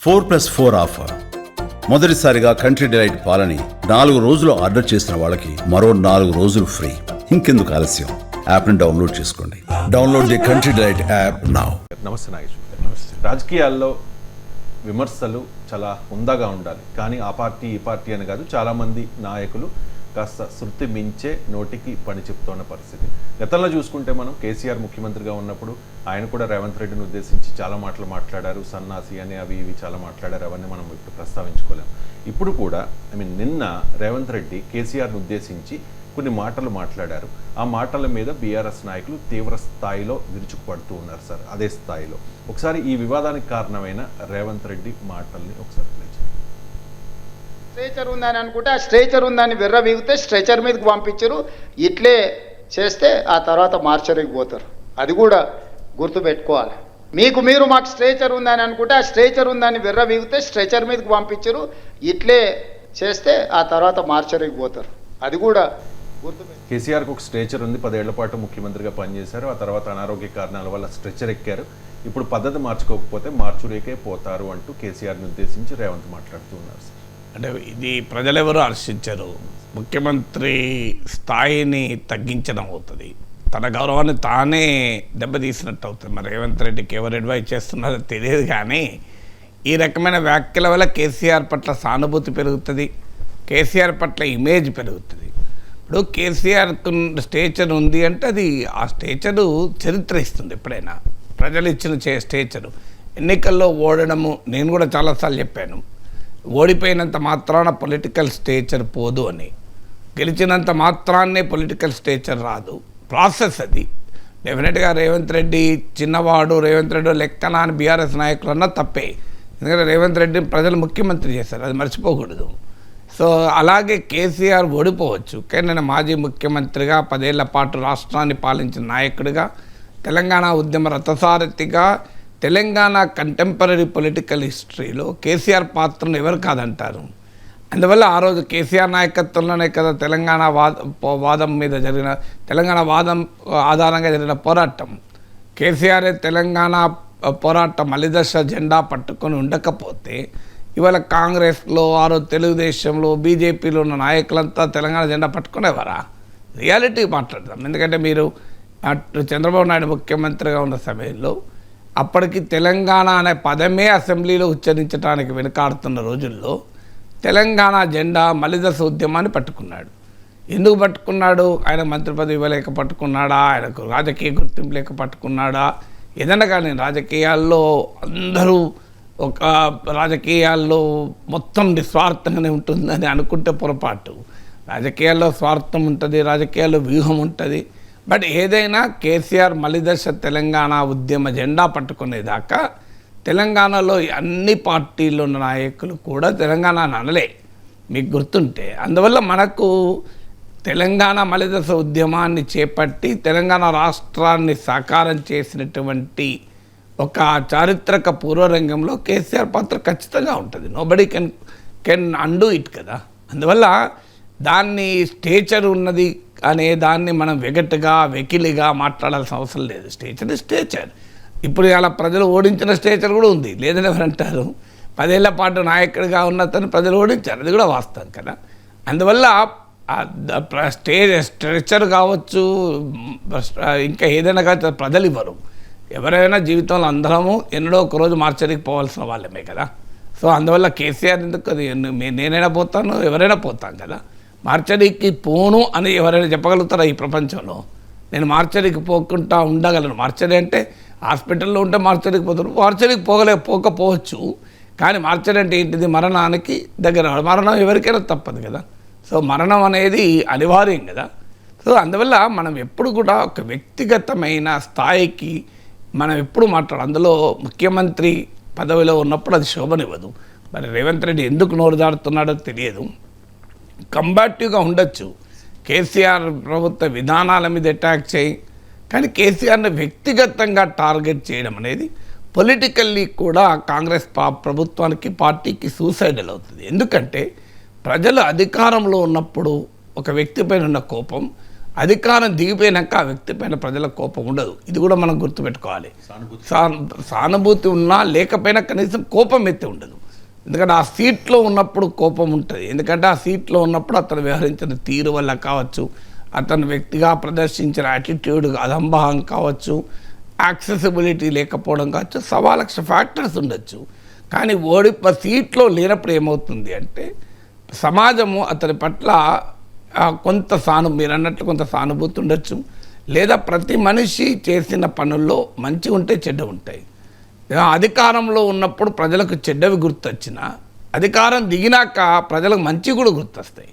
4+4 offer. మొదటిసారిగా country delight పాలని 4 రోజులు ఆర్డర్ చేసిన వాళ్ళకి మరో 4 రోజులు ఫ్రీ. ఇంకెందుకు ఆలస్యం, యాప్ని డౌన్లోడ్ చేసుకోండి. Download the country delight app now. నమస్తే నాగేశ్వర. నమస్తే. రాజకీయాల్లో విమర్శలు చాలా హుందాగా ఉండాలి, కానీ ఆ పార్టీ ఈ పార్టీ అని కాదు, చాలామంది నాయకులు కాస్త శృతి మించే నోటికి పని చెప్తున్న పరిస్థితి. గతంలో చూసుకుంటే మనం కేసీఆర్ ముఖ్యమంత్రిగా ఉన్నప్పుడు ఆయన కూడా రేవంత్ రెడ్డిని ఉద్దేశించి చాలా మాటలు మాట్లాడారు, సన్నాసి అని అవి ఇవి చాలా మాట్లాడారు. అవన్నీ మనం ఇప్పుడు ప్రస్తావించుకోలేం. ఇప్పుడు కూడా నిన్న రేవంత్ రెడ్డి కేసీఆర్ను ఉద్దేశించి కొన్ని మాటలు మాట్లాడారు. ఆ మాటల మీద బీఆర్ఎస్ నాయకులు తీవ్ర స్థాయిలో విరుచుకుపడుతూ ఉన్నారు సార్. అదే స్థాయిలో ఒకసారి ఈ వివాదానికి కారణమైన రేవంత్ రెడ్డి మాటల్ని ఒకసారి స్ట్రెచర్ ఉందని అనుకుంటే ఆ స్ట్రెచర్ ఉందని వెర్ర వీగితే స్ట్రెచర్ మీదకి పంపించరు. ఇట్లే చేస్తే ఆ తర్వాత మార్చరికి పోతారు. అది కూడా గుర్తుపెట్టుకోవాలి. మీరు మాకు స్ట్రెచర్ ఉందని అనుకుంటే ఆ స్ట్రెచర్ ఉందని వెర్ర వీగితే స్ట్రెచర్ మీదకి పంపించరు. ఇట్లే చేస్తే ఆ తర్వాత మార్చరికి పోతారు. అది కూడా గుర్తుపెట్టు. కేసీఆర్కి ఒక స్ట్రెచర్ ఉంది, 10 ఏళ్ల పాటు ముఖ్యమంత్రిగా పనిచేశారు. ఆ తర్వాత అనారోగ్య కారణాల వల్ల స్ట్రెచర్ ఎక్కారు. ఇప్పుడు పద్ధతి మార్చుకోకపోతే మార్చురీకే పోతారు అంటూ కేసీఆర్ని ఉద్దేశించి రేవంత్ మాట్లాడుతూ ఉన్నారు. అంటే ఇది ప్రజలెవరూ హర్షించరు. ముఖ్యమంత్రి స్థాయిని తగ్గించడం అవుతుంది, తన గౌరవాన్ని తానే దెబ్బతీసినట్టు అవుతుంది. మరి రేవంత్ రెడ్డికి ఎవరు అడ్వైజ్ చేస్తున్నారో తెలియదు, కానీ ఈ రకమైన వ్యాఖ్యల వల్ల కేసీఆర్ పట్ల సానుభూతి పెరుగుతుంది, కేసీఆర్ పట్ల ఇమేజ్ పెరుగుతుంది. ఇప్పుడు కేసీఆర్కు స్టేచర్ ఉంది అంటే అది ఆ స్టేచరు చరిత్ర ఇస్తుంది. ఎప్పుడైనా ప్రజలు ఇచ్చిన స్టేచరు. ఎన్నికల్లో ఓడడము, నేను కూడా చాలాసార్లు చెప్పాను, ఓడిపోయినంత మాత్రాన పొలిటికల్ స్టేచర్ పోదు అని. గెలిచినంత మాత్రాన్నే పొలిటికల్ స్టేచర్ రాదు, ప్రాసెస్ అది. డెఫినెట్గా రేవంత్ రెడ్డి చిన్నవాడు, రేవంత్ రెడ్డి లెక్కన అని బీఆర్ఎస్ నాయకులు అన్నా తప్పే. ఎందుకంటే రేవంత్ రెడ్డిని ప్రజలు ముఖ్యమంత్రి చేశారు, అది మర్చిపోకూడదు. సో అలాగే కేసీఆర్ ఓడిపోవచ్చు, కానీ నేను మాజీ ముఖ్యమంత్రిగా 10 ఏళ్ల పాటు రాష్ట్రాన్ని పాలించిన నాయకుడిగా, తెలంగాణ ఉద్యమ రథసారథిగా, తెలంగాణ కంటెంపరీ పొలిటికల్ హిస్టరీలో కేసీఆర్ పాత్రను ఎవరు కాదంటారు. అందువల్ల ఆ రోజు కేసీఆర్ నాయకత్వంలోనే కదా తెలంగాణ వాదం మీద జరిగిన, తెలంగాణ వాదం ఆధారంగా జరిగిన పోరాటం. కేసీఆర్ తెలంగాణ పోరాటం మలిదశ జెండా పట్టుకొని ఉండకపోతే ఇవాళ కాంగ్రెస్లో, ఆ రోజు తెలుగుదేశంలో, బీజేపీలో ఉన్న నాయకులంతా తెలంగాణ జెండా పట్టుకునేవారా? రియాలిటీ మాట్లాడదాం. ఎందుకంటే మీరు చంద్రబాబు నాయుడు ముఖ్యమంత్రిగా ఉన్న సమయంలో అప్పటికి తెలంగాణ అనే పదమే అసెంబ్లీలో ఉచ్చరించడానికి వెనుకాడుతున్న రోజుల్లో తెలంగాణ జెండా మలిదశ ఉద్యమాన్ని పట్టుకున్నాడు. ఎందుకు పట్టుకున్నాడు? ఆయన మంత్రి పదవి ఇవ్వలేక పట్టుకున్నాడా, ఆయనకు రాజకీయ గుర్తింపు లేక పట్టుకున్నాడా? ఏదన్నా కానీ రాజకీయాల్లో అందరూ రాజకీయాల్లో మొత్తం నిస్వార్థంగానే ఉంటుందని అనుకుంటే పొరపాటు. రాజకీయాల్లో స్వార్థం ఉంటుంది, రాజకీయాల్లో వ్యూహం ఉంటుంది. బట్ ఏదైనా కేసీఆర్ మలిదశ తెలంగాణ ఉద్యమ జెండా పట్టుకునేదాకా తెలంగాణలో అన్ని పార్టీలు ఉన్న నాయకులు కూడా తెలంగాణ అనలే, మీకు గుర్తుంటే. అందువల్ల మనకు తెలంగాణ మలిదశ ఉద్యమాన్ని చేపట్టి తెలంగాణ రాష్ట్రాన్ని సాకారం చేసినటువంటి ఒక చారిత్రక పూర్వరంగంలో కేసీఆర్ పాత్ర ఖచ్చితంగా ఉంటుంది. నోబడీ కెన్ అండూ ఇట్ కదా. అందువల్ల దాన్ని స్టేచర్ ఉన్నది అనే దాన్ని మనం వెకిలిగా మాట్లాడాల్సిన అవసరం లేదు. స్టేచర్ ఇప్పుడు అలా ప్రజలు ఓడించిన స్టేచర్ కూడా ఉంది, లేదని ఎవరంటారు? 10 ఏళ్ల పాటు నాయకుడిగా ఉన్న తను ప్రజలు ఓడించారు, అది కూడా వాస్తవం కదా. అందువల్ల స్ట్రెచర్ కావచ్చు, ఇంకా ఏదైనా కావచ్చు, ప్రజలు ఇవ్వరు. ఎవరైనా జీవితంలో అందరము ఎన్నడో ఒకరోజు మార్చరికి పోవాల్సిన వాళ్ళమే కదా. సో అందువల్ల కేసీఆర్ ఎందుకు, అది నేనైనా పోతాను, ఎవరైనా పోతాం కదా. మార్చరికి పోను అని ఎవరైనా చెప్పగలుగుతారా ఈ ప్రపంచంలో? నేను మార్చరికి పోకుండా ఉండగలను. మార్చరి అంటే హాస్పిటల్లో ఉంటే మార్చరికి పోతారు, మార్చరికి పోకపోవచ్చు. కానీ మార్చరి అంటే ఏంటిది? మరణానికి దగ్గర. మరణం ఎవరికైనా తప్పదు కదా. సో మరణం అనేది అనివార్యం కదా. సో అందువల్ల మనం ఎప్పుడు కూడా ఒక వ్యక్తిగతమైన స్థాయికి మనం ఎప్పుడు మాట్లాడాలి. అందులో ముఖ్యమంత్రి పదవిలో ఉన్నప్పుడు అది శోభనివ్వదు. మరి రేవంత్ రెడ్డి ఎందుకు నోరు జారుతున్నాడో తెలియదు. కంబాటివ్గా ఉండొచ్చు, కేసీఆర్ ప్రభుత్వ విధానాల మీద అటాక్ చేయి, కానీ కేసీఆర్ని వ్యక్తిగతంగా టార్గెట్ చేయడం అనేది పొలిటికల్లీ కూడా కాంగ్రెస్ ప్రభుత్వానికి, పార్టీకి సూసైడల్ అవుతుంది. ఎందుకంటే ప్రజలు అధికారంలో ఉన్నప్పుడు ఒక వ్యక్తిపైన ఉన్న కోపం అధికారం దిగిపోయినాక ఆ వ్యక్తి పైన ప్రజలకు కోపం ఉండదు. ఇది కూడా మనం గుర్తుపెట్టుకోవాలి. సానుభూతి ఉన్నా లేకపోయినా కనీసం కోపం ఎత్తి ఉండదు. ఎందుకంటే ఆ సీట్లో ఉన్నప్పుడు కోపం ఉంటుంది. ఎందుకంటే ఆ సీట్లో ఉన్నప్పుడు అతను వ్యవహరించిన తీరు వల్ల కావచ్చు, అతను వ్యక్తిగా ప్రదర్శించిన యాటిట్యూడ్ అదంభావం కావచ్చు, యాక్సెసిబిలిటీ లేకపోవడం కావచ్చు, 1,000,000 ఫ్యాక్టర్స్ ఉండొచ్చు. కానీ సీట్లో లేనప్పుడు ఏమవుతుంది అంటే సమాజము అతని పట్ల కొంత మీరు అన్నట్లు కొంత సానుభూతి ఉండొచ్చు, లేదా ప్రతి మనిషి చేసిన పనుల్లో మంచి ఉంటే చెడ్డ ఉంటాయి. అధికారంలో ఉన్నప్పుడు ప్రజలకు చెడ్డవి గుర్తొచ్చినా అధికారం దిగినాక ప్రజలకు మంచి కూడా గుర్తొస్తాయి.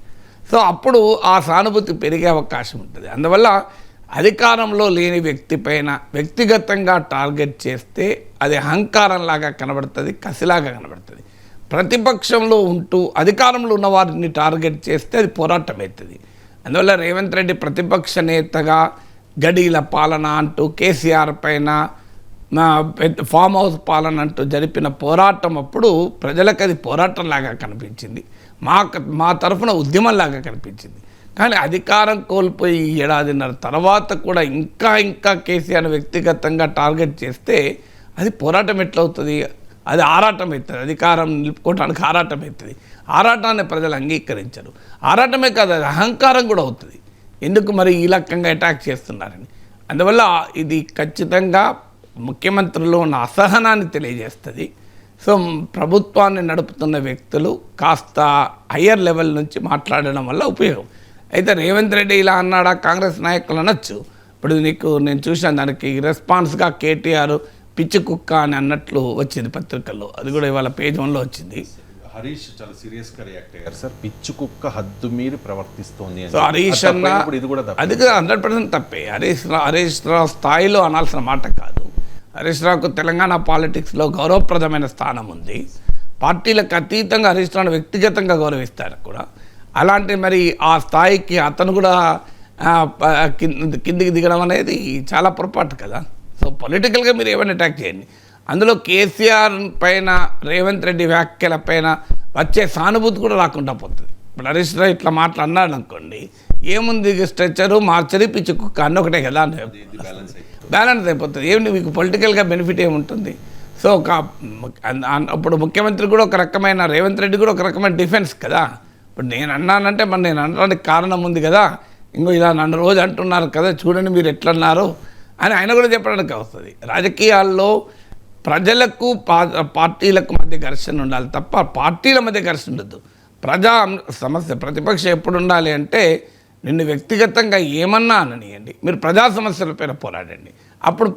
సో అప్పుడు ఆ సానుభూతి పెరిగే అవకాశం ఉంటుంది. అందువల్ల అధికారంలో లేని వ్యక్తి పైన వ్యక్తిగతంగా టార్గెట్ చేస్తే అది అహంకారంలాగా కనబడుతుంది, కసిలాగా కనబడుతుంది. ప్రతిపక్షంలో ఉంటూ అధికారంలో ఉన్న వారిని టార్గెట్ చేస్తే అది పోరాటం అవుతుంది. అందువల్ల రేవంత్ రెడ్డి ప్రతిపక్ష నేతగా గడీల పాలన అంటూ కేసీఆర్ పైన ఫామ్ హౌస్ పాలన అంటూ జరిపిన పోరాటం అప్పుడు ప్రజలకు అది పోరాటంలాగా కనిపించింది, మా తరఫున ఉద్యమంలాగా కనిపించింది. కానీ అధికారం కోల్పోయి 1.5 ఏడాదిన్నర తర్వాత కూడా ఇంకా కేసీఆర్ వ్యక్తిగతంగా టార్గెట్ చేస్తే అది పోరాటం ఎట్లవుతుంది? అది ఆరాటం అవుతుంది. అధికారం నిలుపుకోవడానికి ఆరాటం అవుతుంది. ఆరాటాన్ని ప్రజలు అంగీకరించరు. ఆరాటమే కాదు, అది అహంకారం కూడా అవుతుంది. ఎందుకు మరి ఈ రకంగా అటాక్ చేస్తున్నారని. అందువల్ల ఇది ఖచ్చితంగా ముఖ్యమంత్రిలో ఉన్న అసహనాన్ని తెలియజేస్తుంది. సో ప్రభుత్వాన్ని నడుపుతున్న వ్యక్తులు కాస్త హయ్యర్ లెవెల్ నుంచి మాట్లాడడం వల్ల ఉపయోగం. అయితే రేవంత్ రెడ్డి ఇలా అన్నాడా కాంగ్రెస్ నాయకులు అనొచ్చు. ఇప్పుడు నేను చూసాను, దానికి రెస్పాన్స్గా కేటీఆర్ పిచ్చి కుక్క అని అన్నట్లు వచ్చింది పత్రికల్లో. అది కూడా ఇవాళ పేజ్ 1లో వచ్చింది. హరీష్ చాలా సీరియస్గా రియాక్ట్ అయ్యారు సార్. పిచ్చి కుక్క హద్దు మీరి ప్రవర్తిస్తోంది. సో హరీష్ అన్న అది 100% తప్పే. హరీష్ రావు స్థాయిలో అనాల్సిన మాట కాదు. హరీష్ రావుకు తెలంగాణ పాలిటిక్స్లో గౌరవప్రదమైన స్థానం ఉంది. పార్టీలకు అతీతంగా హరీష్ రావును వ్యక్తిగతంగా గౌరవిస్తారు కూడా. అలాంటి మరి ఆ స్థాయికి అతను కూడా కిందికి దిగడం అనేది చాలా పొరపాటు కదా. సో పొలిటికల్గా మీరు ఏమైనా అటాక్ చేయండి. అందులో కేసీఆర్ పైన రేవంత్ రెడ్డి వ్యాఖ్యల పైన వచ్చే సానుభూతి కూడా రాకుండా పోతుంది. ఇప్పుడు హరీష్ రావు ఇట్లా మాట్లాడినాడు అనుకోండి, ఏముంది స్ట్రెచ్చరు మార్చరి పిచ్చి కుక్క అన్న ఒకటే కదా, బ్యాలెన్స్ అయిపోతుంది. ఏమిటి మీకు పొలిటికల్గా బెనిఫిట్ ఏముంటుంది? సో అప్పుడు ముఖ్యమంత్రి కూడా ఒక రకమైన, రేవంత్ రెడ్డి కూడా ఒక రకమైన డిఫెన్స్ కదా. ఇప్పుడు నేను అన్నానంటే మరి నేను అనడానికి కారణం ఉంది కదా, ఇంకో ఇలా నన్ను రోజు అంటున్నారు కదా, చూడండి మీరు ఎట్లన్నారు అని ఆయన కూడా చెప్పడానికి వస్తుంది. రాజకీయాల్లో ప్రజలకు పార్టీలకు మధ్య ఘర్షణ ఉండాలి తప్ప పార్టీల మధ్య ఘర్షణ ఉండదు. ప్రజా సమస్య ప్రతిపక్షం ఎప్పుడు ఉండాలి అంటే నిన్ను వ్యక్తిగతంగా ఏమన్నా అననియండి, మీరు ప్రజా సమస్యలపైన పోరాడండి, అప్పుడు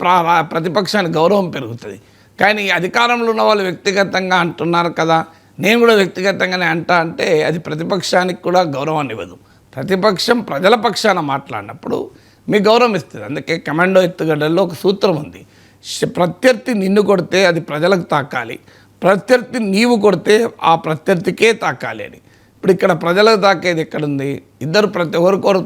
ప్రతిపక్షానికి గౌరవం పెరుగుతుంది. కానీ అధికారంలో ఉన్న వాళ్ళు వ్యక్తిగతంగా అంటున్నారు కదా, నేను కూడా వ్యక్తిగతంగానే అంటే అది ప్రతిపక్షానికి కూడా గౌరవాన్ని ఇవ్వదు. ప్రతిపక్షం ప్రజల పక్షాన మాట్లాడినప్పుడు మీకు గౌరవం ఇస్తుంది. అందుకే కమాండో ఎత్తుగడల్లో ఒక సూత్రం ఉంది, ప్రత్యర్థి నిన్ను కొడితే అది ప్రజలకు తాకాలి, ప్రత్యర్థి నీవు కొడితే ఆ ప్రత్యర్థికే తాకాలి అని. ఇప్పుడు ఇక్కడ ప్రజలకు తాకేది ఎక్కడుంది? ఇద్దరు ఒకరికొకరు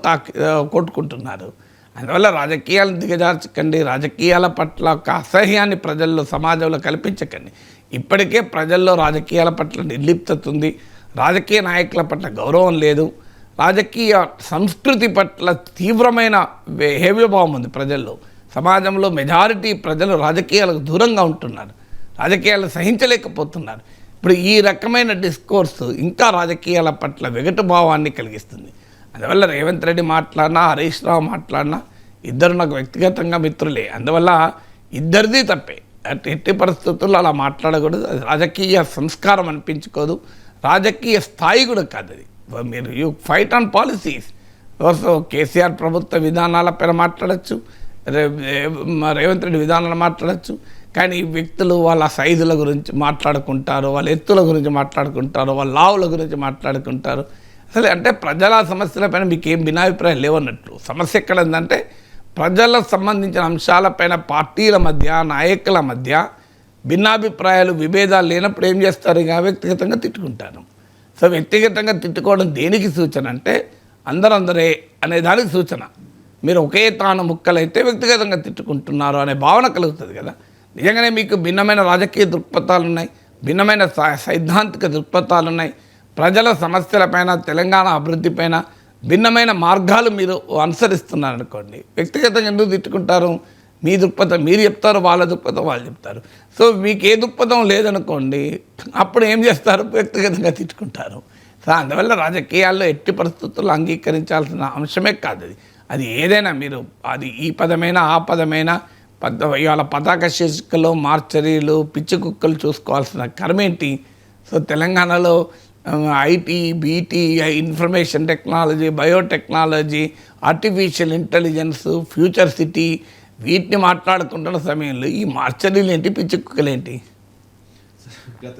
కొట్టుకుంటున్నారు. అందువల్ల రాజకీయాలను దిగజార్చకండి, రాజకీయాల పట్ల ఒక అసహ్యాన్ని ప్రజల్లో సమాజంలో కల్పించకండి. ఇప్పటికే ప్రజల్లో రాజకీయాల పట్ల నిర్లిప్తత ఉంది, రాజకీయ నాయకుల పట్ల గౌరవం లేదు, రాజకీయ సంస్కృతి పట్ల తీవ్రమైన హేవ్యభావం ఉంది ప్రజల్లో. సమాజంలో మెజారిటీ ప్రజలు రాజకీయాలకు దూరంగా ఉంటున్నారు, రాజకీయాలు సహించలేకపోతున్నారు. ఇప్పుడు ఈ రకమైన డిస్కోర్స్ ఇంకా రాజకీయాల పట్ల వెగటు భావాన్ని కలిగిస్తుంది. అందువల్ల రేవంత్ రెడ్డి మాట్లాడినా, హరీష్ రావు మాట్లాడినా ఇద్దరు నాకు వ్యక్తిగతంగా మిత్రులే. అందువల్ల ఇద్దరిది తప్పే. ఎట్టి పరిస్థితుల్లో అలా మాట్లాడకూడదు. అది రాజకీయ సంస్కారం అనిపించుకోదు, రాజకీయ స్థాయి కూడా కాదు. అది మీరు you fight on policies. So KCR ప్రభుత్వ విధానాలపైన మాట్లాడచ్చు, రేవంత్ రెడ్డి విధానాలు మాట్లాడచ్చు. కానీ వ్యక్తులు వాళ్ళ సైజుల గురించి మాట్లాడుకుంటారు, వాళ్ళ ఎత్తుల గురించి మాట్లాడుకుంటారు, వాళ్ళ లావుల గురించి మాట్లాడుకుంటారు. అసలు అంటే ప్రజల సమస్యలపైన మీకు ఏం భిన్నాభిప్రాయం లేవన్నట్లు. సమస్య ఎక్కడ ఉందంటే ప్రజలకు సంబంధించిన అంశాలపైన పార్టీల మధ్య, నాయకుల మధ్య భిన్నాభిప్రాయాలు, విభేదాలు లేనప్పుడు ఏం చేస్తారు? ఇక వ్యక్తిగతంగా తిట్టుకుంటారు. సో వ్యక్తిగతంగా తిట్టుకోవడం దేనికి సూచన అంటే అందరే అనే దానికి సూచన. మీరు ఒకే తాను ముక్కలైతే వ్యక్తిగతంగా తిట్టుకుంటున్నారు అనే భావన కలుగుతుంది కదా. నిజంగానే మీకు భిన్నమైన రాజకీయ దృక్పథాలు ఉన్నాయి, భిన్నమైన సైద్ధాంతిక దృక్పథాలు ఉన్నాయి, ప్రజల సమస్యలపైన, తెలంగాణ అభివృద్ధిపైన, భిన్నమైన మార్గాలు మీరు అనుసరిస్తున్నారు అనుకోండి, వ్యక్తిగతంగా ఎందుకు తిట్టుకుంటారు? మీ దృక్పథం మీరు చెప్తారు, వాళ్ళ దృక్పథం వాళ్ళు చెప్తారు. సో మీకు ఏ దృక్పథం లేదనుకోండి, అప్పుడు ఏం చేస్తారు? వ్యక్తిగతంగా తిట్టుకుంటారు. సో అందువల్ల రాజకీయాల్లో ఎట్టి పరిస్థితుల్లో అంగీకరించాల్సిన అంశమే కాదు అది. అది ఏదైనా మీరు అది ఈ పదమైనా ఆ పదమైనా ఇవాళ పతాక శీర్షికలు మార్చరీలు పిచ్చి కుక్కలు చూసుకోవాల్సిన కర్మేంటి? సో తెలంగాణలో IT, BT, information technology, biotechnology, artificial intelligence, future city వీటిని మాట్లాడుకుంటున్న సమయంలో ఈ మార్చరీలు ఏంటి, పిచ్చి కుక్కలేంటి? గత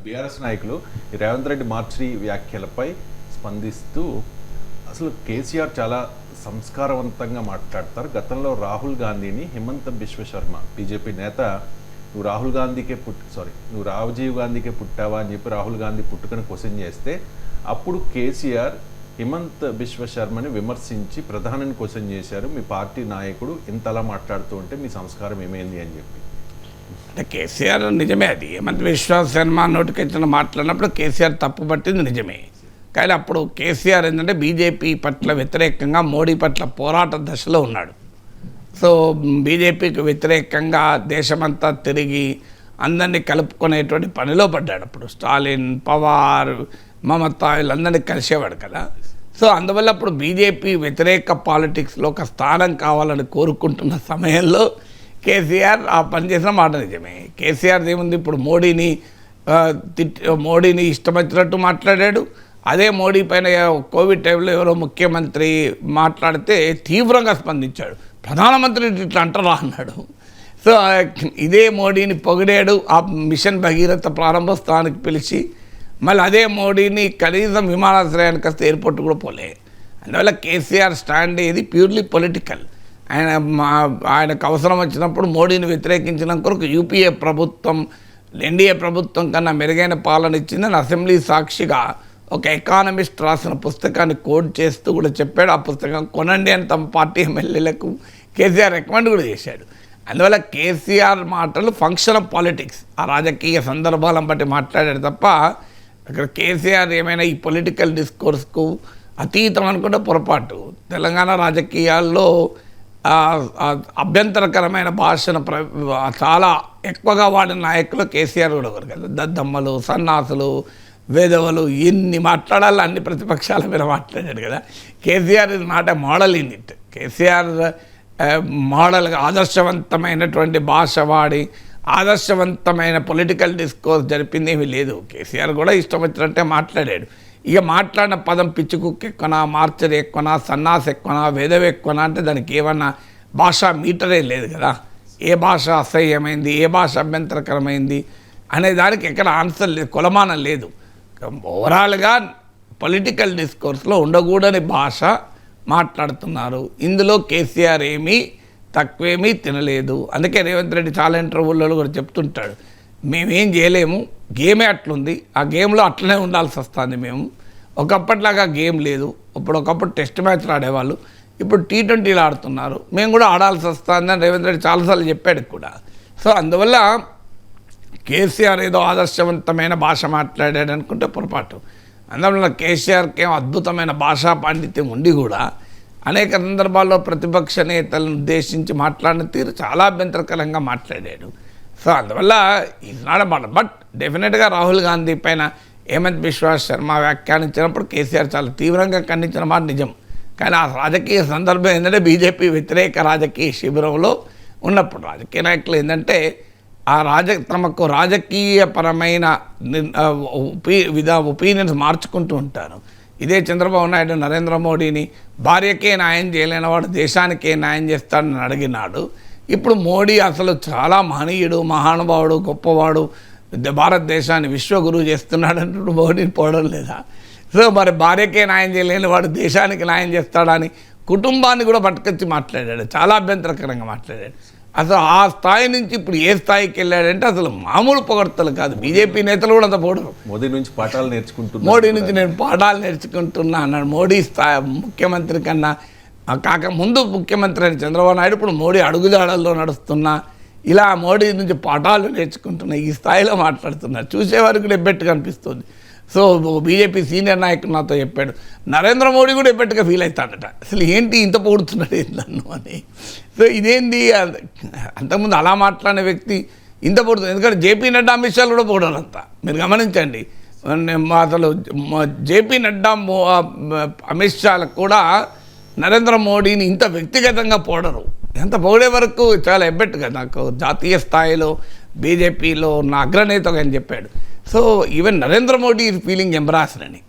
బీఆర్ఎస్ నాయకులు రేవంత్ రెడ్డి మార్చి వ్యాఖ్యలపై స్పందిస్తూ అసలు కేసీఆర్ చాలా సంస్కారవంతంగా మాట్లాడతారు. గతంలో రాహుల్ గాంధీని హిమంత బిశ్వశర్మ బీజేపీ నేత నువ్వు రాజీవ్ గాంధీకే పుట్టావా అని చెప్పి రాహుల్ గాంధీ పుట్టుకను క్వశ్చన్ చేస్తే అప్పుడు కేసీఆర్ హిమంత్ బిశ్వశర్మని విమర్శించి ప్రధానిని క్వశ్చన్ చేశారు. మీ పార్టీ నాయకుడు ఇంతలా మాట్లాడుతూ ఉంటే మీ సంస్కారం ఏమైంది అని చెప్పి. అంటే కేసీఆర్ నిజమే, అది హిమంత్ బిశ్వశర్మ నోటికొచ్చిన మాట్లాడినప్పుడు కేసీఆర్ తప్పు పట్టింది నిజమే. కానీ అప్పుడు కేసీఆర్ ఏంటంటే బీజేపీ పట్ల వ్యతిరేకంగా మోడీ పట్ల పోరాట దశలో ఉన్నాడు. సో బీజేపీకి వ్యతిరేకంగా దేశమంతా తిరిగి అందరినీ కలుపుకునేటువంటి పనిలో పడ్డాడు. అప్పుడు స్టాలిన్, పవార్, మమతా వీళ్ళందరినీ కలిసేవాడు కదా. సో అందువల్ల అప్పుడు బీజేపీ వ్యతిరేక పాలిటిక్స్లో ఒక స్థానం కావాలని కోరుకుంటున్న సమయంలో కేసీఆర్ ఆ పని చేసిన మాట నిజమే. కేసీఆర్ ఏముంది, ఇప్పుడు మోడీని ఇష్టం వచ్చినట్టు మాట్లాడాడు. అదే మోడీ పైన కోవిడ్ టైంలో ఎవరో ముఖ్యమంత్రి మాట్లాడితే తీవ్రంగా స్పందించాడు. ప్రధానమంత్రి ఇట్లా అంటారా అన్నాడు. సో ఇదే మోడీని పొగిడాడు. ఆ మిషన్ భగీరథ ప్రారంభోత్సవానికి పిలిచి మళ్ళీ అదే మోడీని కనీసం విమానాశ్రయానికి వస్తే ఎయిర్పోర్ట్ కూడా పోలే. అందువల్ల కేసీఆర్ స్టాండ్ ఏది ప్యూర్లీ పొలిటికల్. ఆయనకు అవసరం వచ్చినప్పుడు మోడీని వ్యతిరేకించిన కొరకు యూపీఏ ప్రభుత్వం ఎన్డీఏ ప్రభుత్వం కన్నా మెరుగైన పాలన ఇచ్చిందని అసెంబ్లీ సాక్షిగా ఒక ఎకానమిస్ట్ రాసిన పుస్తకాన్ని కోట్ చేస్తూ కూడా చెప్పాడు. ఆ పుస్తకం కొనండి అని తమ పార్టీ ఎమ్మెల్యేలకు కేసీఆర్ రికమెండ్ కూడా చేశాడు. అందువల్ల కేసీఆర్ మాటలు ఫంక్షన్ ఆఫ్ పాలిటిక్స్, ఆ రాజకీయ సందర్భాలను బట్టి మాట్లాడాడు తప్ప అక్కడ కేసీఆర్ ఏమైనా ఈ పొలిటికల్ డిస్కోర్స్కు అతీతం అనుకుంటే పొరపాటు. తెలంగాణ రాజకీయాల్లో అభ్యంతరకరమైన భాషను చాలా ఎక్కువగా వాడిన నాయకులు కేసీఆర్ కూడా ఒకరు కదా. దద్దమ్మలు, సన్నాసులు, వేదవలు ఎన్ని మాట్లాడాలో అన్ని ప్రతిపక్షాల మీద మాట్లాడాడు కదా. కేసీఆర్ ఇది not a model in it. KCR మోడల్గా ఆదర్శవంతమైనటువంటి భాష వాడి ఆదర్శవంతమైన పొలిటికల్ డిస్కోర్స్ జరిపింది ఏమీ లేదు. కేసీఆర్ కూడా ఇష్టం వచ్చినట్టే మాట్లాడాడు. ఇక మాట్లాడిన పదం పిచ్చి కుక్క ఎక్కువనా, మార్చరి ఎక్కువనా, సన్నాసి ఎక్కువనా, వేదవి ఎక్కువనా అంటే దానికి ఏమన్నా భాషా మీటరే లేదు కదా. ఏ భాష అసహ్యమైంది, ఏ భాష అభ్యంతరకరమైంది అనే దానికి ఎక్కడ ఆన్సర్ లేదు, కొలమానం లేదు. ఓవరాల్గా పొలిటికల్ డిస్కోర్స్లో ఉండకూడని భాష మాట్లాడుతున్నారు. ఇందులో కేసీఆర్ ఏమీ తక్కువేమీ తినలేదు. అందుకే రేవంత్ రెడ్డి చాలా ఇంటర్వ్యూలలో కూడా చెప్తుంటాడు, మేమేం చేయలేము, గేమే అట్లుంది, ఆ గేమ్లో అట్లనే ఉండాల్సి వస్తుంది. మేము ఒకప్పటిలాగా గేమ్ లేదు. ఒకప్పుడు టెస్ట్ మ్యాచ్లు ఆడేవాళ్ళు, ఇప్పుడు T20లు ఆడుతున్నారు, మేము కూడా ఆడాల్సి వస్తుంది అని రేవంత్ రెడ్డి చాలాసార్లు చెప్పాడు కూడా. సో అందువల్ల కేసీఆర్ ఏదో ఆదర్శవంతమైన భాష మాట్లాడాడు అనుకుంటే పొరపాటు. అందువల్ల కేసీఆర్కి ఏమో అద్భుతమైన భాషా పాండిత్యం ఉండి కూడా అనేక సందర్భాల్లో ప్రతిపక్ష నేతలను ఉద్దేశించి మాట్లాడిన తీరు చాలా అభ్యంతరకరంగా మాట్లాడాడు. సో అందువల్ల ఈజ్ నాట్ అ బట్ డెఫినెట్గా రాహుల్ గాంధీ పైన హిమంత్ బిశ్వశర్మ వ్యాఖ్యానించినప్పుడు కేసీఆర్ చాలా తీవ్రంగా ఖండించిన మాట నిజం. కానీ ఆ రాజకీయ సందర్భం ఏంటంటే బీజేపీ వ్యతిరేక రాజకీయ శిబిరంలో ఉన్నప్పుడు రాజకీయ నాయకులు ఏంటంటే తమకు రాజకీయపరమైన ఒపీనియన్స్ మార్చుకుంటూ ఉంటారు. ఇదే చంద్రబాబు నాయుడు నరేంద్ర మోడీని భార్యకే న్యాయం చేయలేని వాడు దేశానికే న్యాయం చేస్తాడని అడిగినాడు. ఇప్పుడు మోడీ అసలు చాలా మహనీయుడు, మహానుభావుడు, గొప్పవాడు, భారతదేశాన్ని విశ్వగురువు చేస్తున్నాడంటూ మోడీని పోవడం లేదా? సో మరి భార్యకే న్యాయం చేయలేని వాడు దేశానికి న్యాయం చేస్తాడని కుటుంబాన్ని కూడా పట్టుకొచ్చి మాట్లాడాడు, చాలా అభ్యంతరకరంగా మాట్లాడాడు. అసలు ఆ స్థాయి నుంచి ఇప్పుడు ఏ స్థాయికి వెళ్ళాడంటే అసలు మామూలు పొగడ్తలు కాదు. బీజేపీ నేతలు కూడా అంత పోవడం, మోడీ నుంచి పాఠాలు నేర్చుకుంటున్నా, మోడీ నుంచి నేను పాఠాలు నేర్చుకుంటున్నా అన్నాడు. మోడీ ముఖ్యమంత్రి కన్నా కాక ముందు ముఖ్యమంత్రి అని చంద్రబాబు నాయుడు, ఇప్పుడు మోడీ అడుగుజాడల్లో నడుస్తున్నా ఇలా మోడీ నుంచి పాఠాలు నేర్చుకుంటున్న ఈ స్థాయిలో మాట్లాడుతున్నారు. చూసేవారికి కూడా ఎబ్బెట్టుగా అనిపిస్తుంది. సో బీజేపీ సీనియర్ నాయకుడు నాతో చెప్పాడు, నరేంద్ర మోడీ కూడా ఎబ్బెట్టుగా ఫీల్ అవుతాడట, అసలు ఏంటి ఇంత పొగుడుతున్నాడు నన్ను అని. సో ఇదేంది, అంతకుముందు అలా మాట్లాడిన వ్యక్తి ఇంత పొగుడుతుంది. ఎందుకంటే జేపీ నడ్డా అమిత్ షాలు కూడా పొగడారంతా. మీరు గమనించండి, అసలు జేపీ నడ్డా అమిత్ షాలకు కూడా నరేంద్ర మోడీని ఇంత వ్యక్తిగతంగా పొగడరు. ఎంత పొగిడే వరకు చాలా ఎబ్బెట్టుగా నాకు జాతీయ స్థాయిలో బీజేపీలో నా అగ్రనేతగా అని చెప్పాడు. So even Narendra Modi is feeling embarrassed అని.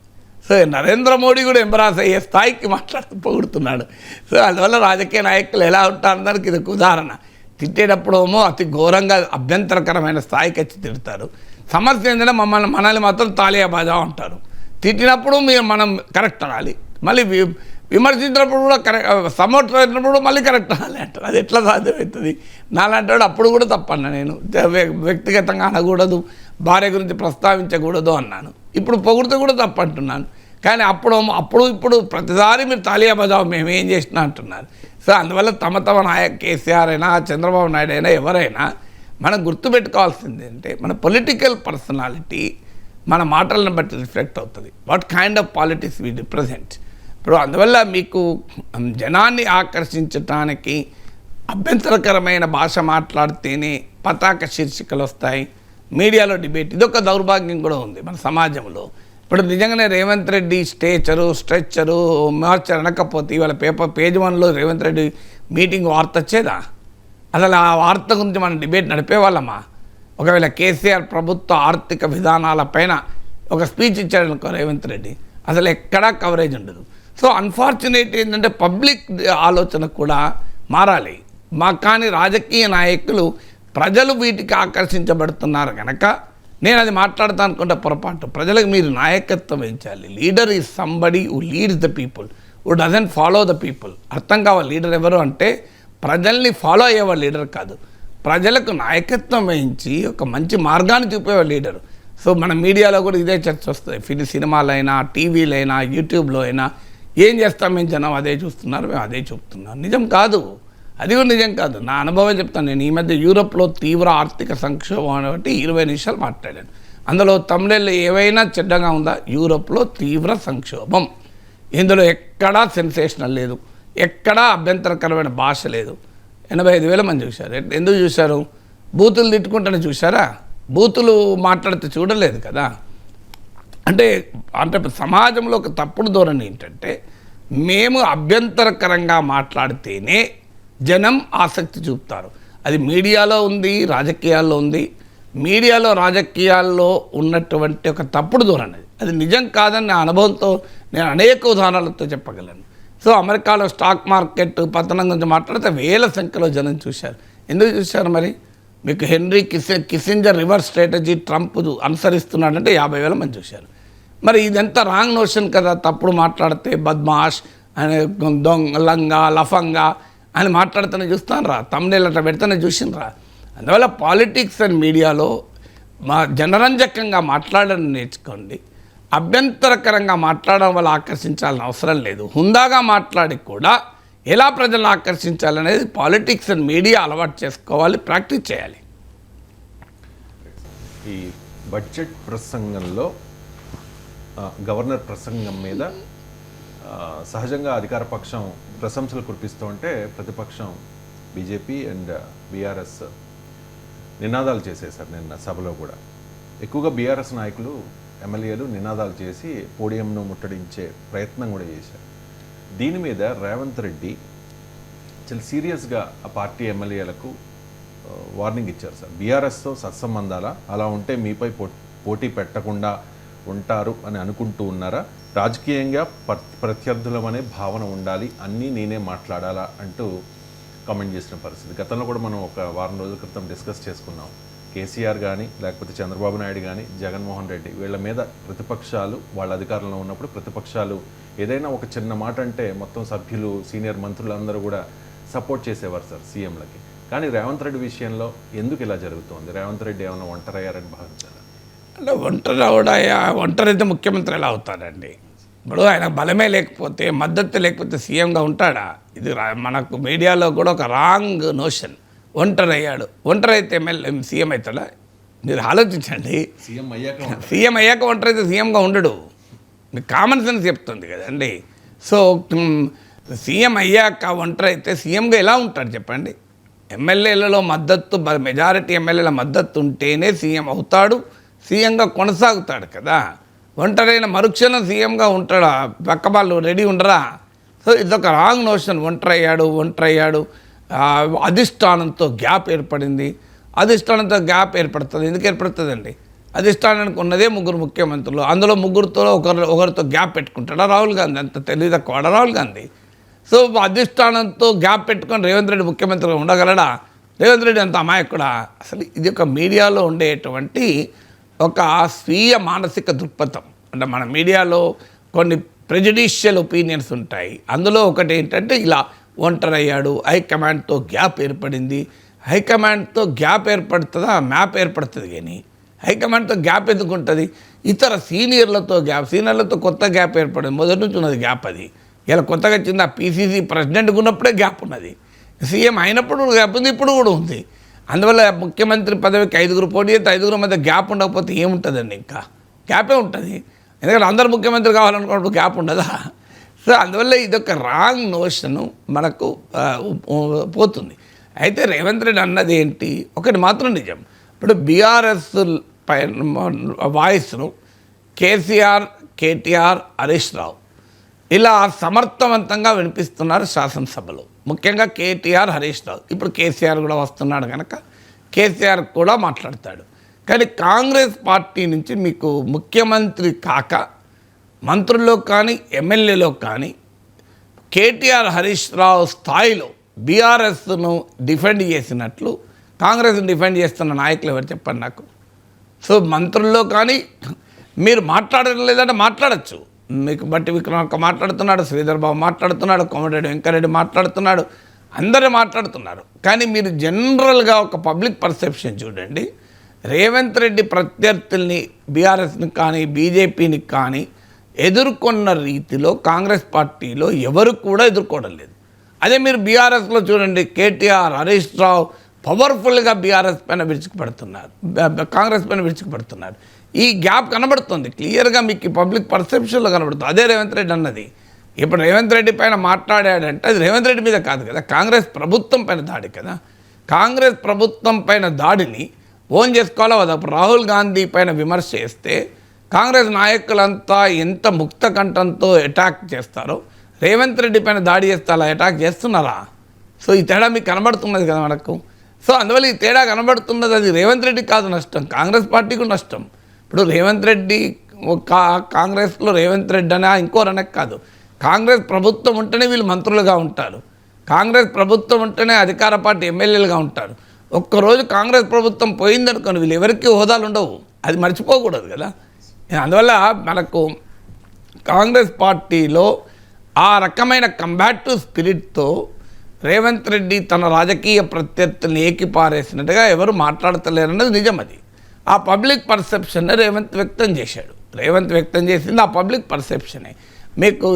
సో నరేంద్ర మోడీ కూడా ఎంబరాస్ అయ్యే స్థాయికి మాట్లాడుతూ పొగుడుతున్నాడు. సో అందువల్ల రాజకీయ నాయకులు ఎలా ఉంటారో దానికి ఇది ఒక ఉదాహరణ. తిట్టేటప్పుడేమో అతి ఘోరంగా అభ్యంతరకరమైన స్థాయికి వచ్చి తిడతారు. సమస్య ఏంటంటే మనల్ని మాత్రం తాలియా బాజా అంటారు. తిట్టినప్పుడు మనం కరెక్ట్ అనాలి, మళ్ళీ విమర్శించినప్పుడు కూడా కరెక్ట్, సపోర్ట్ అయినప్పుడు మళ్ళీ కరెక్ట్ అనాలి అంటారు. అది ఎట్లా సాధ్యమవుతుంది? నాలాంటి వాడు అప్పుడు కూడా తప్పన్నా, నేను వ్యక్తిగతంగా అనకూడదు, భార్య గురించి ప్రస్తావించకూడదు అన్నాను. ఇప్పుడు పొగుడుతూ కూడా తప్పంటున్నాను. కానీ ఇప్పుడు ప్రతిసారి మీరు తాలియా బజావ్ మేమేం చేసినా అంటున్నారు. సో అందువల్ల తమ నాయక్ కేసీఆర్ అయినా చంద్రబాబు నాయుడు అయినా ఎవరైనా మనం గుర్తుపెట్టుకోవాల్సింది అంటే మన పొలిటికల్ పర్సనాలిటీ మన మాటలను బట్టి రిఫ్లెక్ట్ అవుతుంది. What kind of politics we represent. ఇప్పుడు అందువల్ల మీకు జనాన్ని ఆకర్షించటానికి అభ్యంతరకరమైన భాష మాట్లాడితేనే పతాక శీర్షికలు వస్తాయి, మీడియాలో డిబేట్. ఇదొక దౌర్భాగ్యం కూడా ఉంది మన సమాజంలో. ఇప్పుడు నిజంగానే రేవంత్ రెడ్డి స్ట్రెచ్చరు మార్చర్ అనకపోతే ఇవాళ పేజ్ 1లో రేవంత్ రెడ్డి మీటింగ్ వార్త వచ్చేదా? అసలు ఆ వార్త గురించి మనం డిబేట్ నడిపేవాళ్ళమా? ఒకవేళ కేసీఆర్ ప్రభుత్వ ఆర్థిక విధానాలపైన ఒక స్పీచ్ ఇచ్చాడనుకో రేవంత్ రెడ్డి, అసలు ఎక్కడా కవరేజ్ ఉండదు. సో అన్ఫార్చునేట్ ఏంటంటే పబ్లిక్ ఆలోచన కూడా మారాలి. కానీ రాజకీయ నాయకులు ప్రజలు వీటికి ఆకర్షించబడుతున్నారు కనుక నేను అది మాట్లాడతాను అనుకుంటే పొరపాటు. ప్రజలకు మీరు నాయకత్వం వహించాలి. Leader is somebody who leads the people, who doesn't follow the people. అర్థం కావాలి లీడర్ ఎవరు అంటే ప్రజల్ని ఫాలో అయ్యేవాడు లీడర్ కాదు, ప్రజలకు నాయకత్వం వహించి ఒక మంచి మార్గాన్ని చూపేవాడు లీడరు. సో మన మీడియాలో కూడా ఇదే చర్చ వస్తుంది. సినిమాలైనా టీవీలైనా యూట్యూబ్లో అయినా ఏం చేస్తాం మేము, జనం అదే చూస్తున్నారు, మేము అదే చూపుతున్నాం. నిజం కాదు, అది కూడా నిజం కాదు. నా అనుభవం చెప్తాను. నేను ఈ మధ్య యూరోప్లో తీవ్ర ఆర్థిక సంక్షోభం అనేటి 20 నిమిషాలు మాట్లాడాను. అందులో తమిళలో ఏవైనా చెడ్డగా ఉందా? యూరోప్లో తీవ్ర సంక్షోభం. ఇందులో ఎక్కడా సెన్సేషనల్ లేదు, ఎక్కడా అభ్యంతరకరమైన భాష లేదు. 85,000 మంది చూశారు. ఎందుకు చూశారు? బూతులు తిట్టుకుంటూనే చూశారా? బూతులు మాట్లాడితే చూడలేదు కదా. అంటే సమాజంలో ఒక తప్పుడు ధోరణి ఏంటంటే మేము అభ్యంతరకరంగా మాట్లాడితేనే జనం ఆసక్తి చూపుతారు. అది మీడియాలో ఉంది, రాజకీయాల్లో ఉంది. మీడియాలో రాజకీయాల్లో ఉన్నటువంటి ఒక తప్పుడు ధోరణి అది నిజం కాదని నా అనుభవంతో నేను అనేక ఉదాహరణలతో చెప్పగలను. సో అమెరికాలో స్టాక్ మార్కెట్ పతనం గురించి మాట్లాడితే వేల సంఖ్యలో జనం చూశారు. ఎందుకు చూశారు మరి? మీకు Henry Kissinger reverse strategy Trump అనుసరిస్తున్నాడంటే 50,000 మంది చూశారు. మరి ఇదంతా రాంగ్ నోషన్ కదా. తప్పుడు మాట్లాడితే బద్మాష్ అని, దొంగ, లంగా, లఫంగా అని మాట్లాడుతూనే చూస్తాను రా, తమిళ అట్లా పెడితేనే చూసినరా. అందువల్ల పాలిటిక్స్ అండ్ మీడియాలో జనరంజకంగా మాట్లాడడం నేర్చుకోండి. అభ్యంతరకరంగా మాట్లాడడం వల్ల ఆకర్షించాలని అవసరం లేదు. హుందాగా మాట్లాడి కూడా ఎలా ప్రజలను ఆకర్షించాలనేది పాలిటిక్స్ అండ్ మీడియా అలవాటు చేసుకోవాలి, ప్రాక్టీస్ చేయాలి. ఈ బడ్జెట్ ప్రసంగంలో గవర్నర్ ప్రసంగం మీద సహజంగా అధికార పక్షం ప్రశంసలు కురిపిస్తూ ఉంటే ప్రతిపక్షం బీజేపీ అండ్ బీఆర్ఎస్ నినాదాలు చేసేశారు. నిన్న సభలో కూడా ఎక్కువగా బీఆర్ఎస్ నాయకులు ఎమ్మెల్యేలు నినాదాలు చేసి పోడియంను ముట్టడించే ప్రయత్నం కూడా చేశారు. దీని మీద రేవంత్ రెడ్డి చాలా సీరియస్గా ఆ పార్టీ ఎమ్మెల్యేలకు వార్నింగ్ ఇచ్చారు. సార్, బీఆర్ఎస్తో సత్సంబంధాల అలా ఉంటే మీపై పోటీ పెట్టకుండా ఉంటారు అని అనుకుంటూ ఉన్నారా? రాజకీయంగా ప్రత్యర్థులమనే భావన ఉండాలి, అన్నీ నేనే మాట్లాడాలా అంటూ కామెంట్ చేసిన పరిస్థితి. గతంలో కూడా మనం ఒక వారం రోజుల క్రితం డిస్కస్ చేసుకున్నాం. కేసీఆర్ కానీ లేకపోతే చంద్రబాబు నాయుడు కానీ జగన్మోహన్ రెడ్డి వీళ్ళ మీద ప్రతిపక్షాలు వాళ్ళ అధికారంలో ఉన్నప్పుడు ప్రతిపక్షాలు ఏదైనా ఒక చిన్న మాట అంటే మొత్తం సభ్యులు సీనియర్ మంత్రులు అందరూ కూడా సపోర్ట్ చేసేవారు సార్ సీఎంలకి. కానీ రేవంత్ రెడ్డి విషయంలో ఎందుకు ఇలా జరుగుతోంది? రేవంత్ రెడ్డి ఏమైనా ఒంటరయ్యారని భావించారా? అంటే ఒంటరైతే ముఖ్యమంత్రి ఎలా అవుతాడండి? ఇప్పుడు ఆయన బలమే లేకపోతే, మద్దతు లేకపోతే సీఎంగా ఉంటాడా? ఇది మనకు మీడియాలో కూడా ఒక రాంగ్ నోషన్. ఒంటరి అయితే సీఎం అవుతాడా? మీరు ఆలోచించండి. సీఎం అయ్యాక ఒంటరి అయితే సీఎంగా ఉండడు. మీకు కామన్ సెన్స్ చెప్తుంది కదండి. సో సీఎం అయ్యాక ఒంటరి అయితే సీఎంగా ఎలా ఉంటాడు చెప్పండి? ఎమ్మెల్యేలలో మద్దతు, మెజారిటీ ఎమ్మెల్యేల మద్దతు ఉంటేనే సీఎం అవుతాడు, సీఎంగా కొనసాగుతాడు కదా. ఒంటరైన మరుక్షణం సీఎంగా ఉంటాడా? పక్క వాళ్ళు రెడీ ఉండరా? సో ఇదొక రాంగ్ నోషన్. ఒంటరి అయ్యాడు, అధిష్టానంతో గ్యాప్ ఏర్పడింది. అధిష్టానంతో గ్యాప్ ఏర్పడుతుంది. ఎందుకు ఏర్పడుతుందండి? అధిష్టానానికి ఉన్నదే 3 ముఖ్యమంత్రులు, అందులో 3 ఒకరితో గ్యాప్ పెట్టుకుంటాడా రాహుల్ గాంధీ? అంత తెలివి తక్కువ రాహుల్ గాంధీ. సో అధిష్టానంతో గ్యాప్ పెట్టుకొని రేవంత్ రెడ్డి ముఖ్యమంత్రిగా ఉండగలడా? రేవంత్ రెడ్డి అంత అమాయకుడా? అసలు ఇది ఒక మీడియాలో ఉండేటువంటి ఒక స్వీయ మానసిక దృక్పథం. అంటే మన మీడియాలో కొన్ని ప్రెజుడిషియల్ ఒపీనియన్స్ ఉంటాయి. అందులో ఒకటి ఏంటంటే ఇలా ఒంటరి అయ్యాడు, హైకమాండ్తో గ్యాప్ ఏర్పడింది. హైకమాండ్తో గ్యాప్ ఏర్పడుతుందా? మ్యాప్ ఏర్పడుతుంది. కానీ హైకమాండ్తో గ్యాప్ ఎందుకు ఉంటుంది? ఇతర సీనియర్లతో కొత్త గ్యాప్ ఏర్పడింది. మొదటి నుంచి ఉన్నది గ్యాప్. అది ఇలా కొత్తగా వచ్చింది. ఆ పీసీసీ ప్రెసిడెంట్గా ఉన్నప్పుడే గ్యాప్ ఉన్నది, సీఎం అయినప్పుడు గ్యాప్ ఉంది, ఇప్పుడు కూడా ఉంది. అందువల్ల ముఖ్యమంత్రి పదవికి 5 పోటీ చేస్తే 5 మధ్య గ్యాప్ ఉండకపోతే ఏముంటుందండి? ఇంకా గ్యాపే ఉంటుంది. ఎందుకంటే అందరు ముఖ్యమంత్రి కావాలనుకున్నప్పుడు గ్యాప్ ఉండదా? సో అందువల్ల ఇదొక రాంగ్ నోషను మనకు పోతుంది. అయితే రేవంత్ రెడ్డి అన్నది ఏంటి? ఒకటి మాత్రం నిజం. ఇప్పుడు బీఆర్ఎస్ వాయిస్ను కేసీఆర్, కేటీఆర్, హరీష్ రావు ఇలా సమర్థవంతంగా వినిపిస్తున్నారు శాసనసభలో. ముఖ్యంగా కేటీఆర్, హరీష్ రావు. ఇప్పుడు కేసీఆర్ కూడా వస్తున్నాడు కనుక కేసీఆర్ కూడా మాట్లాడతాడు. కానీ కాంగ్రెస్ పార్టీ నుంచి మీకు ముఖ్యమంత్రి కాక మంత్రుల్లో కానీ ఎమ్మెల్యేలో కానీ కేటీఆర్, హరీష్ రావు స్థాయిలో బీఆర్ఎస్ను డిఫెండ్ చేసినట్లు కాంగ్రెస్ని డిఫెండ్ చేస్తున్న నాయకులు ఎవరు చెప్పండి నాకు? సో మంత్రుల్లో కానీ మీరు మాట్లాడడం లేదంటే మాట్లాడచ్చు. మీకు బట్టి విక్రమార్క మాట్లాడుతున్నాడు, శ్రీధర్ బాబు మాట్లాడుతున్నాడు, కోమటిరెడ్డి వెంకరెడ్డి మాట్లాడుతున్నాడు, అందరూ మాట్లాడుతున్నారు. కానీ మీరు జనరల్గా ఒక పబ్లిక్ పర్సెప్షన్ చూడండి. రేవంత్ రెడ్డి ప్రత్యర్థుల్ని బీఆర్ఎస్ని కానీ బీజేపీని కానీ ఎదుర్కొన్న రీతిలో కాంగ్రెస్ పార్టీలో ఎవరు కూడా ఎదుర్కోవడం లేదు. అదే మీరు బీఆర్ఎస్లో చూడండి, కేటీఆర్, హరీష్ రావు పవర్ఫుల్గా బీఆర్ఎస్ పైన విరుచుకుపడుతున్నారు, కాంగ్రెస్ పైన విరుచుకుపడుతున్నారు. ఈ గ్యాప్ కనబడుతుంది క్లియర్గా, మీకు పబ్లిక్ పర్సెప్షన్లో కనబడుతుంది. అదే రేవంత్ రెడ్డి అన్నది. ఇప్పుడు రేవంత్ రెడ్డి పైన మాట్లాడాడంటే అది రేవంత్ రెడ్డి మీద కాదు కదా, కాంగ్రెస్ ప్రభుత్వం పైన దాడి కదా. కాంగ్రెస్ ప్రభుత్వం పైన దాడిని ఓన్ చేసుకోవాలో అది. అప్పుడు రాహుల్ గాంధీ పైన విమర్శ చేస్తే కాంగ్రెస్ నాయకులంతా ఎంత ముక్త కంఠంతో అటాక్ చేస్తారో రేవంత్ రెడ్డి పైన దాడి చేస్తే అలా అటాక్ చేస్తున్నారా? సో ఈ తేడా మీకు కనబడుతున్నది కదా మనకు. సో అందువల్ల ఈ తేడా కనబడుతున్నది. అది రేవంత్ రెడ్డి కాదు నష్టం, కాంగ్రెస్ పార్టీకి నష్టం. ఇప్పుడు రేవంత్ రెడ్డి కాంగ్రెస్లో రేవంత్ రెడ్డి అనే ఇంకోరనే కాదు, కాంగ్రెస్ ప్రభుత్వం ఉంటేనే వీళ్ళు మంత్రులుగా ఉంటారు, కాంగ్రెస్ ప్రభుత్వం ఉంటేనే అధికార పార్టీ ఎమ్మెల్యేలుగా ఉంటారు. ఒక్కరోజు కాంగ్రెస్ ప్రభుత్వం పోయిందనుకోని వీళ్ళు ఎవరికి హోదాలు ఉండవు, అది మర్చిపోకూడదు కదా. అందువల్ల మనకు కాంగ్రెస్ పార్టీలో ఆ రకమైన కంబాటివ్ స్పిరిట్తో రేవంత్ రెడ్డి తన రాజకీయ ప్రత్యర్థులను ఏకిపారేసినట్టుగా ఎవరు మాట్లాడతలేరన్నది నిజం. అది ఆ పబ్లిక్ పర్సెప్షన్ని రేవంత్ వ్యక్తం చేశాడు. రేవంత్ వ్యక్తం చేసింది ఆ పబ్లిక్ పర్సెప్షనే. మీకు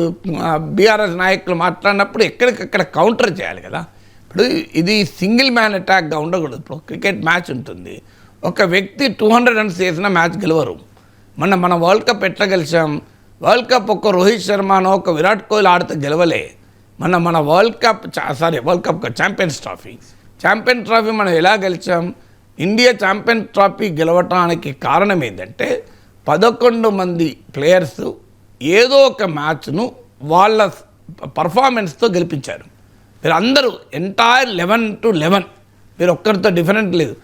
బీఆర్ఎస్ నాయకులు మాట్లాడినప్పుడు ఎక్కడికక్కడ కౌంటర్ చేయాలి కదా. ఇప్పుడు ఇది సింగిల్ మ్యాన్ అటాక్గా ఉండకూడదు. ఇప్పుడు క్రికెట్ మ్యాచ్ ఉంటుంది, ఒక వ్యక్తి 200 రన్స్ చేసిన మ్యాచ్ గెలవరు. మన వరల్డ్ కప్ ఎట్లా గెలిచాం? వరల్డ్ కప్ ఒక రోహిత్ శర్మనో ఒక విరాట్ కోహ్లీ ఆడితే గెలవలే. మన వరల్డ్ కప్ ఛాంపియన్స్ ట్రాఫీ మనం ఎలా గెలిచాం? ఇండియా ఛాంపియన్ ట్రాఫీ గెలవటానికి కారణం ఏంటంటే 11 మంది ప్లేయర్స్ ఏదో ఒక మ్యాచ్ను వాళ్ళ పర్ఫార్మెన్స్తో గెలిపించారు. మీరు అందరూ ఎంటైర్ 11-11 మీరు ఒక్కరితో డిఫరెంట్ లేదు,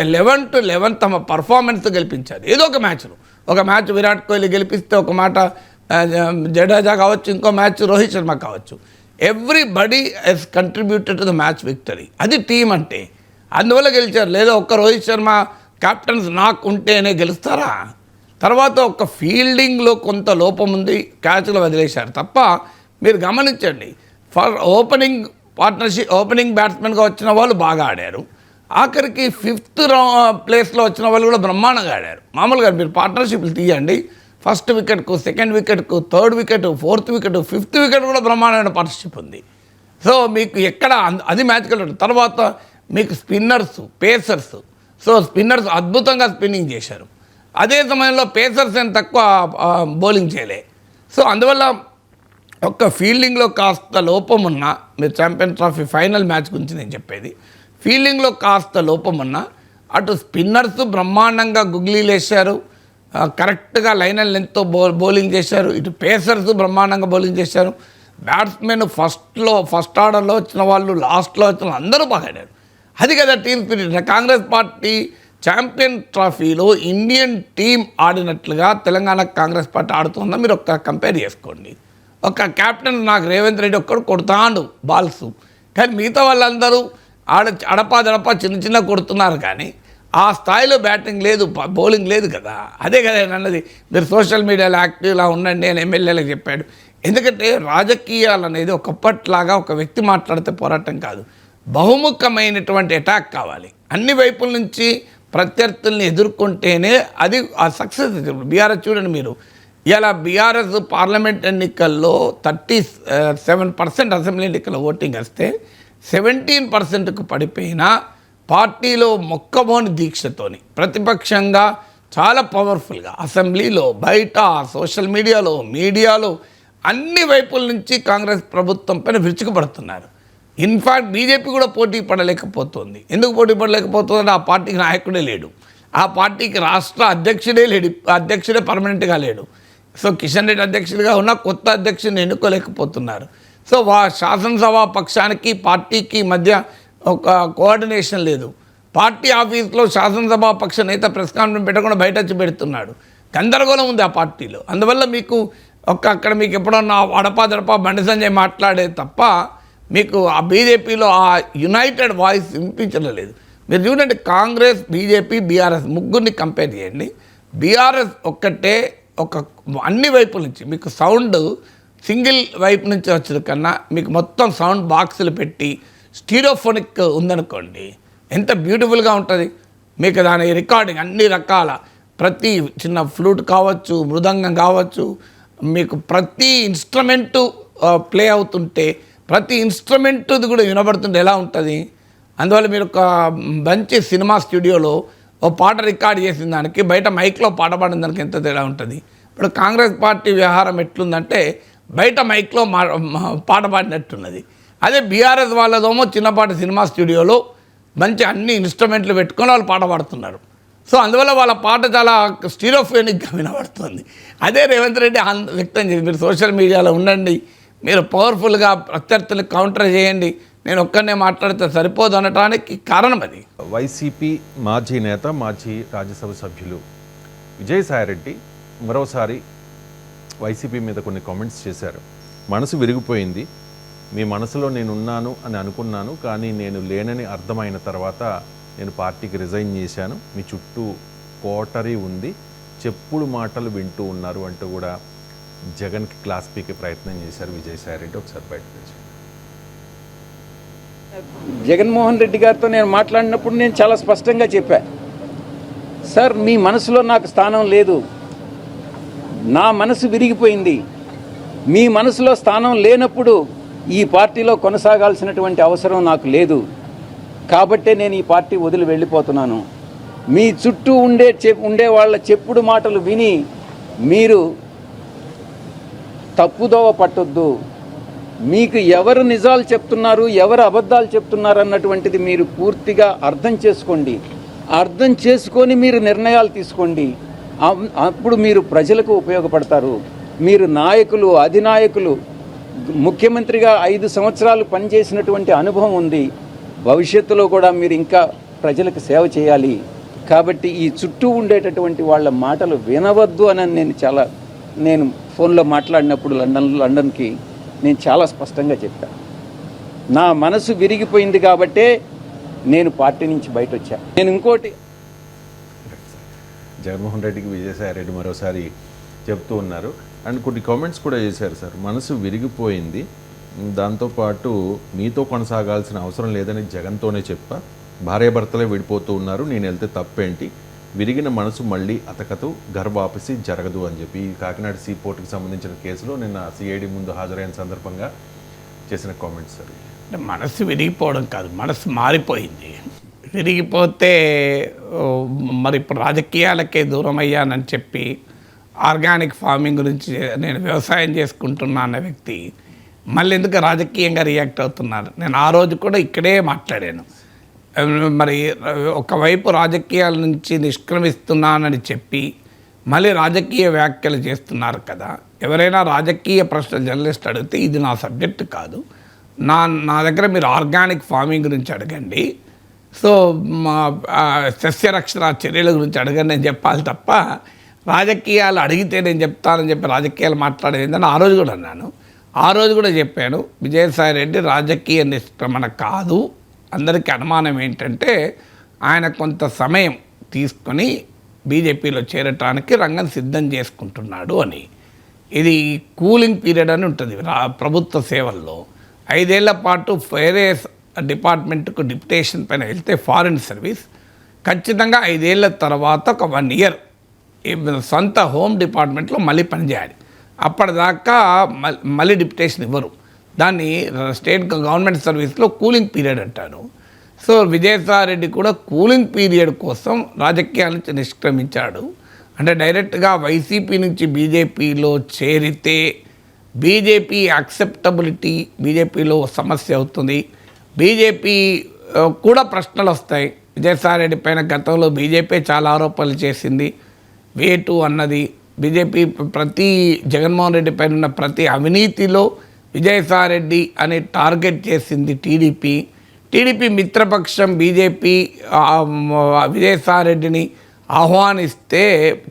11-11 తమ పర్ఫార్మెన్స్తో గెలిపించారు ఏదో ఒక మ్యాచ్ను. ఒక మ్యాచ్ విరాట్ కోహ్లీ గెలిపిస్తే, ఒక మాట జడేజా కావచ్చు, ఇంకో మ్యాచ్ రోహిత్ శర్మ కావచ్చు. Everybody has contributed to the match victory. అది టీం అంటే. అందువల్ల గెలిచారు. లేదా ఒక్క రోహిత్ శర్మ కెప్టెన్స్ నాకు ఉంటేనే గెలుస్తారా? తర్వాత ఒక ఫీల్డింగ్లో కొంత లోపం ఉంది, క్యాచ్లో వదిలేశారు తప్ప. మీరు గమనించండి, ఫర్ ఓపెనింగ్ బ్యాట్స్మెన్గా వచ్చిన వాళ్ళు బాగా ఆడారు. ఆఖరికి 5th ప్లేస్లో వచ్చిన వాళ్ళు కూడా బ్రహ్మాండంగా ఆడారు. మామూలుగా మీరు పార్ట్నర్షిప్లు తీయండి, ఫస్ట్ వికెట్కు, సెకండ్ వికెట్కు, 3rd wicket, 4th wicket, 5th wicket కూడా బ్రహ్మాండమైన పార్ట్నర్షిప్ ఉంది. సో మీకు ఎక్కడ అది మ్యాచ్ గెలవడం. తర్వాత మీకు స్పిన్నర్స్, పేసర్స్. సో స్పిన్నర్స్ అద్భుతంగా స్పిన్నింగ్ చేశారు. అదే సమయంలో పేసర్స్ ఏం తక్కువ బౌలింగ్ చేయలే. సో అందువల్ల ఒక్క ఫీల్డింగ్లో కాస్త లోపం ఉన్నా, మీరు ఛాంపియన్ ట్రోఫీ ఫైనల్ మ్యాచ్ గురించి నేను చెప్పేది, ఫీల్డింగ్లో కాస్త లోపం ఉన్నా అటు స్పిన్నర్స్ బ్రహ్మాండంగా గుగ్లీలు వేశారు, కరెక్ట్గా లైన్ అండ్ లెంత్తో బౌలింగ్ చేశారు. ఇటు పేసర్స్ బ్రహ్మాండంగా బౌలింగ్ చేశారు. బ్యాట్స్మెన్ ఫస్ట్ ఆర్డర్లో వచ్చిన వాళ్ళు, లాస్ట్లో వచ్చిన అందరూ బాగా ఆడారు. అది కదా team spirit. Congress party champion ట్రోఫీలో ఇండియన్ టీం ఆడినట్లుగా తెలంగాణ కాంగ్రెస్ పార్టీ ఆడుతుందా మీరు ఒక్క కంపేర్ చేసుకోండి. ఒక కెప్టెన్ నాకు రేవంత్ రెడ్డి ఒక్కడు కొడతాడు బాల్స్, కానీ మిగతా వాళ్ళందరూ అడపా చిన్న కొడుతున్నారు, కానీ ఆ స్థాయిలో బ్యాటింగ్ లేదు, బౌలింగ్ లేదు కదా. అదే కదా అన్నది. మీరు సోషల్ మీడియాలో యాక్టివ్లా ఉండండి అని ఎమ్మెల్యేలకు చెప్పాడు. ఎందుకంటే రాజకీయాలు అనేది ఒకప్పట్లాగా ఒక వ్యక్తి మాట్లాడితే పోరాటం కాదు, బహుముఖమైనటువంటి అటాక్ కావాలి. అన్ని వైపుల నుంచి ప్రత్యర్థుల్ని ఎదుర్కొంటేనే అది ఆ సక్సెస్. బీఆర్ఎస్ చూడండి మీరు, ఇలా బీఆర్ఎస్ పార్లమెంట్ ఎన్నికల్లో 37% అసెంబ్లీ ఎన్నికల ఓటింగ్ వస్తే 17%కు పడిపోయిన పార్టీలో మొక్కబోని దీక్షతోని ప్రతిపక్షంగా చాలా పవర్ఫుల్గా అసెంబ్లీలో, బయట, సోషల్ మీడియాలో అన్ని వైపుల నుంచి కాంగ్రెస్ ప్రభుత్వం పైన విరుచుకుపడుతున్నారు. ఇన్ఫ్యాక్ట్ బీజేపీ కూడా పోటీ పడలేకపోతుంది. ఎందుకు పోటీ పడలేకపోతుందంటే ఆ పార్టీకి నాయకుడే లేడు, ఆ పార్టీకి రాష్ట్ర అధ్యక్షుడే లేడు, అధ్యక్షుడే పర్మనెంట్గా లేడు. సో కిషన్ రెడ్డి అధ్యక్షుడిగా ఉన్న కొత్త అధ్యక్షుడిని ఎన్నుకోలేకపోతున్నారు. సో శాసనసభ పక్షానికి పార్టీకి మధ్య ఒక కోఆర్డినేషన్ లేదు. పార్టీ ఆఫీస్లో శాసనసభ పక్ష నేత ప్రెస్ కాన్ఫరెన్స్ పెట్టకుండా బయట వచ్చి పెడుతున్నాడు. గందరగోళం ఉంది ఆ పార్టీలో. అందువల్ల మీకు అక్కడ మీకు ఎప్పుడన్నా అడపా బండి సంజయ్ మాట్లాడే తప్ప మీకు ఆ బీజేపీలో ఆ యునైటెడ్ వాయిస్ వినిపించడం లేదు. మీరు చూడండి, కాంగ్రెస్, బీజేపీ, బీఆర్ఎస్ ముగ్గురిని కంపేర్ చేయండి. బీఆర్ఎస్ ఒక్కటే అన్ని వైపుల నుంచి మీకు సౌండ్ సింగిల్ వైపు నుంచి వచ్చేది కన్నా మీకు మొత్తం సౌండ్ బాక్సులు పెట్టి స్టీరియోఫోనిక్ ఉందనుకోండి, ఎంత బ్యూటిఫుల్గా ఉంటుంది. మీకు దాని రికార్డింగ్ అన్ని రకాల ప్రతి చిన్న ఫ్లూట్ కావచ్చు, మృదంగం కావచ్చు, మీకు ప్రతి ఇన్స్ట్రుమెంటు ప్లే అవుతుంటే ప్రతి ఇన్స్ట్రుమెంటుది కూడా వినబడుతుంటే ఎలా ఉంటుంది. అందువల్ల మీరు ఒక మంచి సినిమా స్టూడియోలో ఓ పాట రికార్డ్ చేసిన దానికి బయట మైక్లో పాట పాడిన దానికి ఎంత తేడా ఉంటుంది. ఇప్పుడు కాంగ్రెస్ పార్టీ వ్యవహారం ఎట్లుందంటే బయట మైక్లో పాట పాడినట్టున్నది. అదే బీఆర్ఎస్ వాళ్ళదేమో చిన్నపాటి సినిమా స్టూడియోలో మంచి అన్ని ఇన్స్ట్రుమెంట్లు పెట్టుకొని వాళ్ళు పాట పాడుతున్నారు. సో అందువల్ల వాళ్ళ పాట చాలా స్టీరియోఫోనిక్గా వినబడుతుంది. అదే రేవంత్ రెడ్డి వ్యక్తం చేసి మీరు సోషల్ మీడియాలో ఉండండి, మీరు పవర్ఫుల్గా ప్రత్యర్థులు కౌంటర్ చేయండి, నేను ఒక్కనే మాట్లాడితే సరిపోదు అనటానికి కారణం అది. వైసీపీ మాజీ నేత, మాజీ రాజ్యసభ సభ్యులు విజయసాయిరెడ్డి మరోసారి వైసీపీ మీద కొన్ని కామెంట్స్ చేశారు. మనసు విరిగిపోయింది, మీ మనసులో నేనున్నాను అని అనుకున్నాను, కానీ నేను లేనని అర్థమైన తర్వాత నేను పార్టీకి రిజైన్ చేశాను, మీ చుట్టూ కోటరీ ఉంది, చెప్పుడు మాటలు వింటూ ఉన్నారు అంటూ కూడా జగన్కి క్లాస్ పీకే ప్రయత్నం చేశారు విజయసాయిరెడ్డి. ఒకసారి బయటకు వచ్చి జగన్మోహన్ రెడ్డి గారితో నేను మాట్లాడినప్పుడు నేను చాలా స్పష్టంగా చెప్పా, సార్ మీ మనసులో నాకు స్థానం లేదు, నా మనసు విరిగిపోయింది, మీ మనసులో స్థానం లేనప్పుడు ఈ పార్టీలో కొనసాగాల్సినటువంటి అవసరం నాకు లేదు, కాబట్టే నేను ఈ పార్టీ వదిలి వెళ్ళిపోతున్నాను. మీ చుట్టూ ఉండే వాళ్ళ చెప్పుడు మాటలు విని మీరు తప్పుదోవ పట్టొద్దు, మీకు ఎవరు నిజాలు చెప్తున్నారు, ఎవరు అబద్ధాలు చెప్తున్నారు అన్నటువంటిది మీరు పూర్తిగా అర్థం చేసుకోండి. అర్థం చేసుకొని మీరు నిర్ణయాలు తీసుకోండి. అప్పుడు మీరు ప్రజలకు ఉపయోగపడతారు. మీరు నాయకులు, అధినాయకులు, ముఖ్యమంత్రిగా 5 సంవత్సరాలు పనిచేసినటువంటి అనుభవం ఉంది. భవిష్యత్తులో కూడా మీరు ఇంకా ప్రజలకు సేవ చేయాలి. కాబట్టి ఈ చుట్టూ ఉండేటటువంటి వాళ్ళ మాటలు వినవద్దు అని నేను ఫోన్లో మాట్లాడినప్పుడు లండన్కి నేను చాలా స్పష్టంగా చెప్పాను. నా మనసు విరిగిపోయింది కాబట్టే నేను పార్టీ నుంచి బయట వచ్చా. నేను ఇంకోటి జగన్మోహన్ రెడ్డికి విజయసాయిరెడ్డి మరోసారి చెప్తూ ఉన్నారు. అండ్ కొన్ని కామెంట్స్ కూడా చేశారు. సార్ మనసు విరిగిపోయింది, దాంతోపాటు మీతో కొనసాగాల్సిన అవసరం లేదని జగన్తోనే చెప్పా, భార్యాభర్తలే విడిపోతూ ఉన్నారు, నేను వెళ్తే తప్పేంటి, విరిగిన మనసు మళ్ళీ అతకదు, గర్భాపసి జరగదు అని చెప్పి కాకినాడ సీ పోర్టుకి సంబంధించిన కేసులో నిన్న సిఐడి ముందు హాజరైన సందర్భంగా చేసిన కామెంట్స్ సార్. అంటే మనసు విరిగిపోవడం కాదు, మనసు మారిపోయింది. విరిగిపోతే మరి ఇప్పుడు రాజకీయాలకే దూరం అయ్యానని చెప్పి ఆర్గానిక్ ఫార్మింగ్ గురించి నేను వ్యవసాయం చేసుకుంటున్నా అన్న వ్యక్తి మళ్ళీ ఎందుకు రాజకీయంగా రియాక్ట్ అవుతున్నారు? నేను ఆ రోజు కూడా ఇక్కడే మాట్లాడాను. మరి ఒకవైపు రాజకీయాల నుంచి నిష్క్రమిస్తున్నానని చెప్పి మళ్ళీ రాజకీయ వ్యాఖ్యలు చేస్తున్నారు కదా. ఎవరైనా రాజకీయ ప్రశ్నలు జర్నలిస్ట్ అడిగితే ఇది నా సబ్జెక్ట్ కాదు, నా దగ్గర మీరు ఆర్గానిక్ ఫార్మింగ్ గురించి అడగండి, సో మా సస్యరక్షణ చర్యల గురించి అడగండి అని చెప్పాలి తప్ప రాజకీయాలు అడిగితే నేను చెప్తానని చెప్పి రాజకీయాలు మాట్లాడేది ఏంటని ఆ రోజు కూడా అన్నాను. ఆ రోజు కూడా చెప్పాను, విజయసాయి రెడ్డి రాజకీయ నిష్క్రమణ కాదు. అందరికీ అనుమానం ఏంటంటే ఆయన కొంత సమయం తీసుకొని బీజేపీలో చేరటానికి రంగం సిద్ధం చేసుకుంటున్నాడు అని. ఇది కూలింగ్ పీరియడ్ అని ఉంటుంది ప్రభుత్వ సేవల్లో. 5 ఏళ్ల పాటు వేరే డిపార్ట్మెంట్కు డిప్యుటేషన్ పైన వెళ్తే ఫారిన్ సర్వీస్ ఖచ్చితంగా 5 ఏళ్ల తర్వాత ఒక 1 ఇయర్ సొంత హోమ్ డిపార్ట్మెంట్లో మళ్ళీ పనిచేయాలి. అప్పటిదాకా మళ్ళీ డిప్యుటేషన్ ఇవ్వరు. దాన్ని స్టేట్ గవర్నమెంట్ సర్వీస్లో కూలింగ్ పీరియడ్ అంటారు. సో విజయసాయి రెడ్డి కూడా కూలింగ్ పీరియడ్ కోసం రాజకీయాల నుంచి నిష్క్రమించాడు. అంటే డైరెక్ట్గా వైసీపీ నుంచి బీజేపీలో చేరితే బీజేపీ యాక్సెప్టబిలిటీ బీజేపీలో సమస్య అవుతుంది. బీజేపీ కూడా ప్రశ్నలు వస్తాయి. విజయసాయి రెడ్డి పైన గతంలో బీజేపీ చాలా ఆరోపణలు చేసింది. వేటు అన్నది బీజేపీ ప్రతి జగన్మోహన్ రెడ్డి పైన ఉన్న ప్రతి అవినీతిలో విజయసాయి రెడ్డి అని టార్గెట్ చేసింది టీడీపీ మిత్రపక్షం బీజేపీ విజయసాయి రెడ్డిని ఆహ్వానిస్తే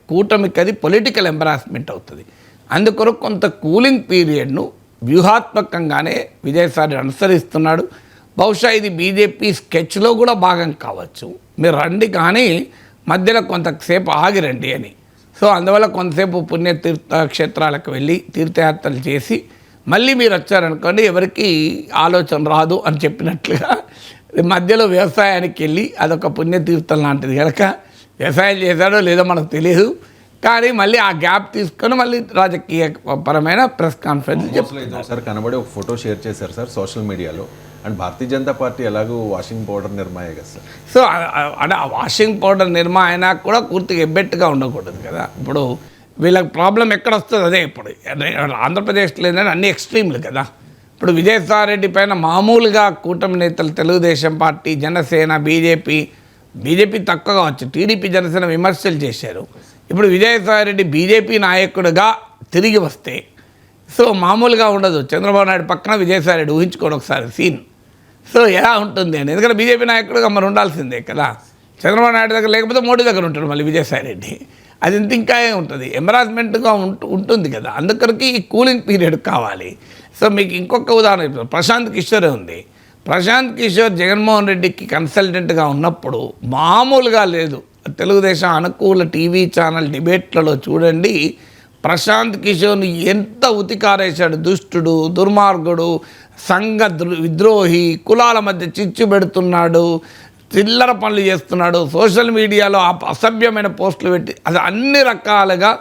కూటమికి అది పొలిటికల్ ఎంబరాస్మెంట్ అవుతుంది. అందుకొరకు కొంత కూలింగ్ పీరియడ్ను వ్యూహాత్మకంగానే విజయసాయి రెడ్డి అనుసరిస్తున్నాడు. బహుశా ఇది బీజేపీ స్కెచ్లో కూడా భాగం కావచ్చు. మీరు రండి కానీ మధ్యలో కొంతసేపు ఆగిరండి అని. సో అందువల్ల కొంతసేపు పుణ్యతీర్థ క్షేత్రాలకు వెళ్ళి తీర్థయాత్రలు చేసి మళ్ళీ మీరు వచ్చారనుకోండి ఎవరికి ఆలోచన రాదు అని చెప్పినట్లుగా మధ్యలో వ్యవసాయానికి వెళ్ళి అదొక పుణ్యతీర్థం లాంటిది కనుక వ్యవసాయం చేశాడో లేదో మనకు తెలియదు. కానీ మళ్ళీ ఆ గ్యాప్ తీసుకొని మళ్ళీ రాజకీయ పరమైన ప్రెస్ కాన్ఫరెన్స్ చెప్తున్నారు. సార్ కనబడి ఒక ఫోటో షేర్ చేశారు సార్ సోషల్ మీడియాలో. అండ్ భారతీయ జనతా పార్టీ ఎలాగో వాషింగ్ పౌడర్ నిర్మాయ కదా సార్. సో అంటే ఆ వాషింగ్ పౌడర్ నిర్మా అయినా కూడా పూర్తిగా ఎబ్బెట్టుగా ఉండకూడదు కదా. ఇప్పుడు వీళ్ళకి ప్రాబ్లం ఎక్కడ వస్తుంది అదే. ఇప్పుడు ఆంధ్రప్రదేశ్లో ఏంటంటే అన్ని ఎక్స్ట్రీమ్లు కదా. ఇప్పుడు విజయసాయి రెడ్డి పైన మామూలుగా కూటమి నేతలు తెలుగుదేశం పార్టీ, జనసేన, బీజేపీ తక్కువ కావచ్చు, టీడీపీ, జనసేన విమర్శలు చేశారు. ఇప్పుడు విజయసాయి రెడ్డి బీజేపీ నాయకుడిగా తిరిగి వస్తే సో మామూలుగా ఉండదు. చంద్రబాబు నాయుడు పక్కన విజయసాయి రెడ్డి ఊహించుకోండి ఒకసారి సీన్. సో ఎలా ఉంటుంది అని, ఎందుకంటే బీజేపీ నాయకుడిగా మరి ఉండాల్సిందే కదా. చంద్రబాబు నాయుడు దగ్గర లేకపోతే మోడీ దగ్గర ఉంటాడు మళ్ళీ విజయసాయి రెడ్డి. అది ఇంకా ఉంటుంది, ఎంబరాస్మెంట్గా ఉంటుంది కదా. అందుకరికి ఈ కూలింగ్ పీరియడ్ కావాలి. సో మీకు ఇంకొక ఉదాహరణ ప్రశాంత్ కిషోరే ఉంది. ప్రశాంత్ కిషోర్ జగన్మోహన్ రెడ్డికి కన్సల్టెంట్గా ఉన్నప్పుడు మామూలుగా లేదు. తెలుగుదేశం అనుకూల టీవీ ఛానల్ డిబేట్లలో చూడండి, ప్రశాంత్ కిషోర్ని ఎంత ఉతికారేశాడు. దుష్టుడు, దుర్మార్గుడు, సంఘ విద్రోహి, కులాల మధ్య చిచ్చు పెడుతున్నాడు, చిల్లర పనులు చేస్తున్నాడు, సోషల్ మీడియాలో అసభ్యమైన పోస్టులు పెట్టి అది అన్ని రకాలుగా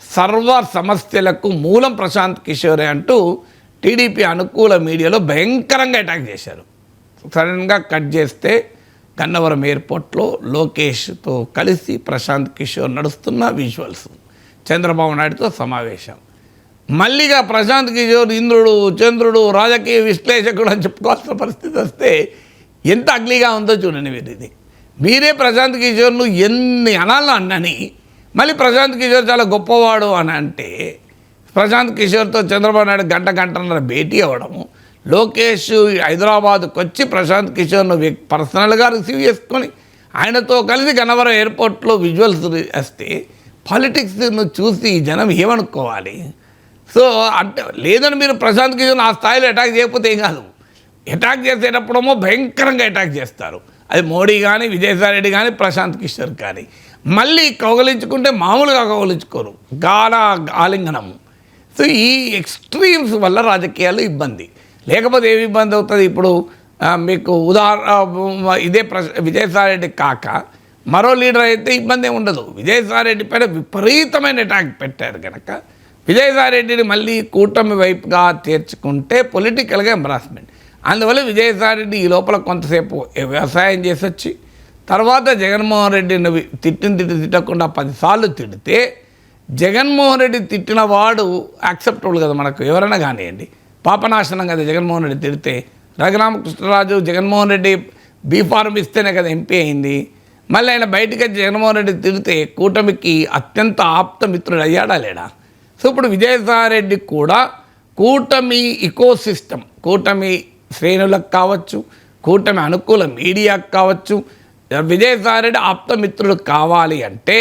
సర్వ సమస్యలకు మూలం ప్రశాంత్ కిషోరే అంటూ టీడీపీ అనుకూల మీడియాలో భయంకరంగా అటాక్ చేశారు. సడన్గా కట్ చేస్తే గన్నవరం ఎయిర్పోర్ట్లో లోకేష్తో కలిసి ప్రశాంత్ కిషోర్ నడుస్తున్న విజువల్స్, చంద్రబాబు నాయుడుతో సమావేశం. మళ్ళీగా ప్రశాంత్ కిషోర్ ఇంద్రుడు, చంద్రుడు, రాజకీయ విశ్లేషకుడు అని చెప్పుకోవాల్సిన పరిస్థితి వస్తే ఎంత అగ్లీగా ఉందో చూడండి మీరు. ఇది మీరే ప్రశాంత్ కిషోర్ను ఎన్ని అనాలను అన్నని మళ్ళీ ప్రశాంత్ కిషోర్ చాలా గొప్పవాడు అని అంటే, ప్రశాంత్ కిషోర్తో చంద్రబాబు నాయుడు గంటన్నర భేటీ అవ్వడము, లోకేష్ హైదరాబాద్కి వచ్చి ప్రశాంత్ కిషోర్ను పర్సనల్గా రిసీవ్ చేసుకొని ఆయనతో కలిసి గన్నవరం ఎయిర్పోర్ట్లో విజువల్స్ వస్తే పాలిటిక్స్ను చూసి జనం ఏమనుకోవాలి? సో అంటే లేదని మీరు ప్రశాంత్ కిషోర్ని ఆ స్థాయిలో అటాక్ చేయకపోతే ఏం కాదు. అటాక్ చేసేటప్పుడేమో భయంకరంగా అటాక్ చేస్తారు. అది మోడీ కానీ, విజయసాయి రెడ్డి కానీ, ప్రశాంత్ కిషోర్ కానీ. మళ్ళీ కౌగలించుకుంటే మామూలుగా కౌగలించుకోరు, ఆలింగనము. సో ఈ ఎక్స్ట్రీమ్స్ వల్ల రాజకీయాలు ఇబ్బంది. లేకపోతే ఏమి ఇబ్బంది అవుతుంది? ఇప్పుడు మీకు ఇదే విజయసాయి రెడ్డి కాక మరో లీడర్ అయితే ఇబ్బంది ఏమి ఉండదు. విజయసాయి రెడ్డి పైన విపరీతమైన అటాక్ పెట్టారు కనుక విజయసాయి రెడ్డిని మళ్ళీ కూటమి వైపుగా చేర్చుకుంటే పొలిటికల్గా ఎంబరాస్మెంట్. అందువల్ల విజయసాయి రెడ్డి ఈ లోపల కొంతసేపు వ్యవసాయం చేసి వచ్చి తర్వాత జగన్మోహన్ రెడ్డిని తిట్టకుండా 10 సార్లు తిడితే జగన్మోహన్ రెడ్డి తిట్టిన వాడు యాక్సెప్టబుల్ కదా మనకు, ఎవరైనా కానివ్వండి. పాపనాశనం కదా జగన్మోహన్ రెడ్డి తిడితే. రఘురామకృష్ణరాజు జగన్మోహన్ రెడ్డి బీఫార్మ్ ఇస్తేనే కదా ఎంపీ అయింది. మళ్ళీ ఆయన బయటికి వచ్చి జగన్మోహన్ రెడ్డి తిడితే కూటమికి అత్యంత ఆప్తమిత్రుడు అయ్యాడా లేడా? సో ఇప్పుడు విజయసాయి రెడ్డి కూడా కూటమి ఇకోసిస్టమ్, కూటమి శ్రేణులకు కావచ్చు, కూటమి అనుకూల మీడియాకు కావచ్చు, విజయసాయి రెడ్డి ఆప్తమిత్రుడు కావాలి అంటే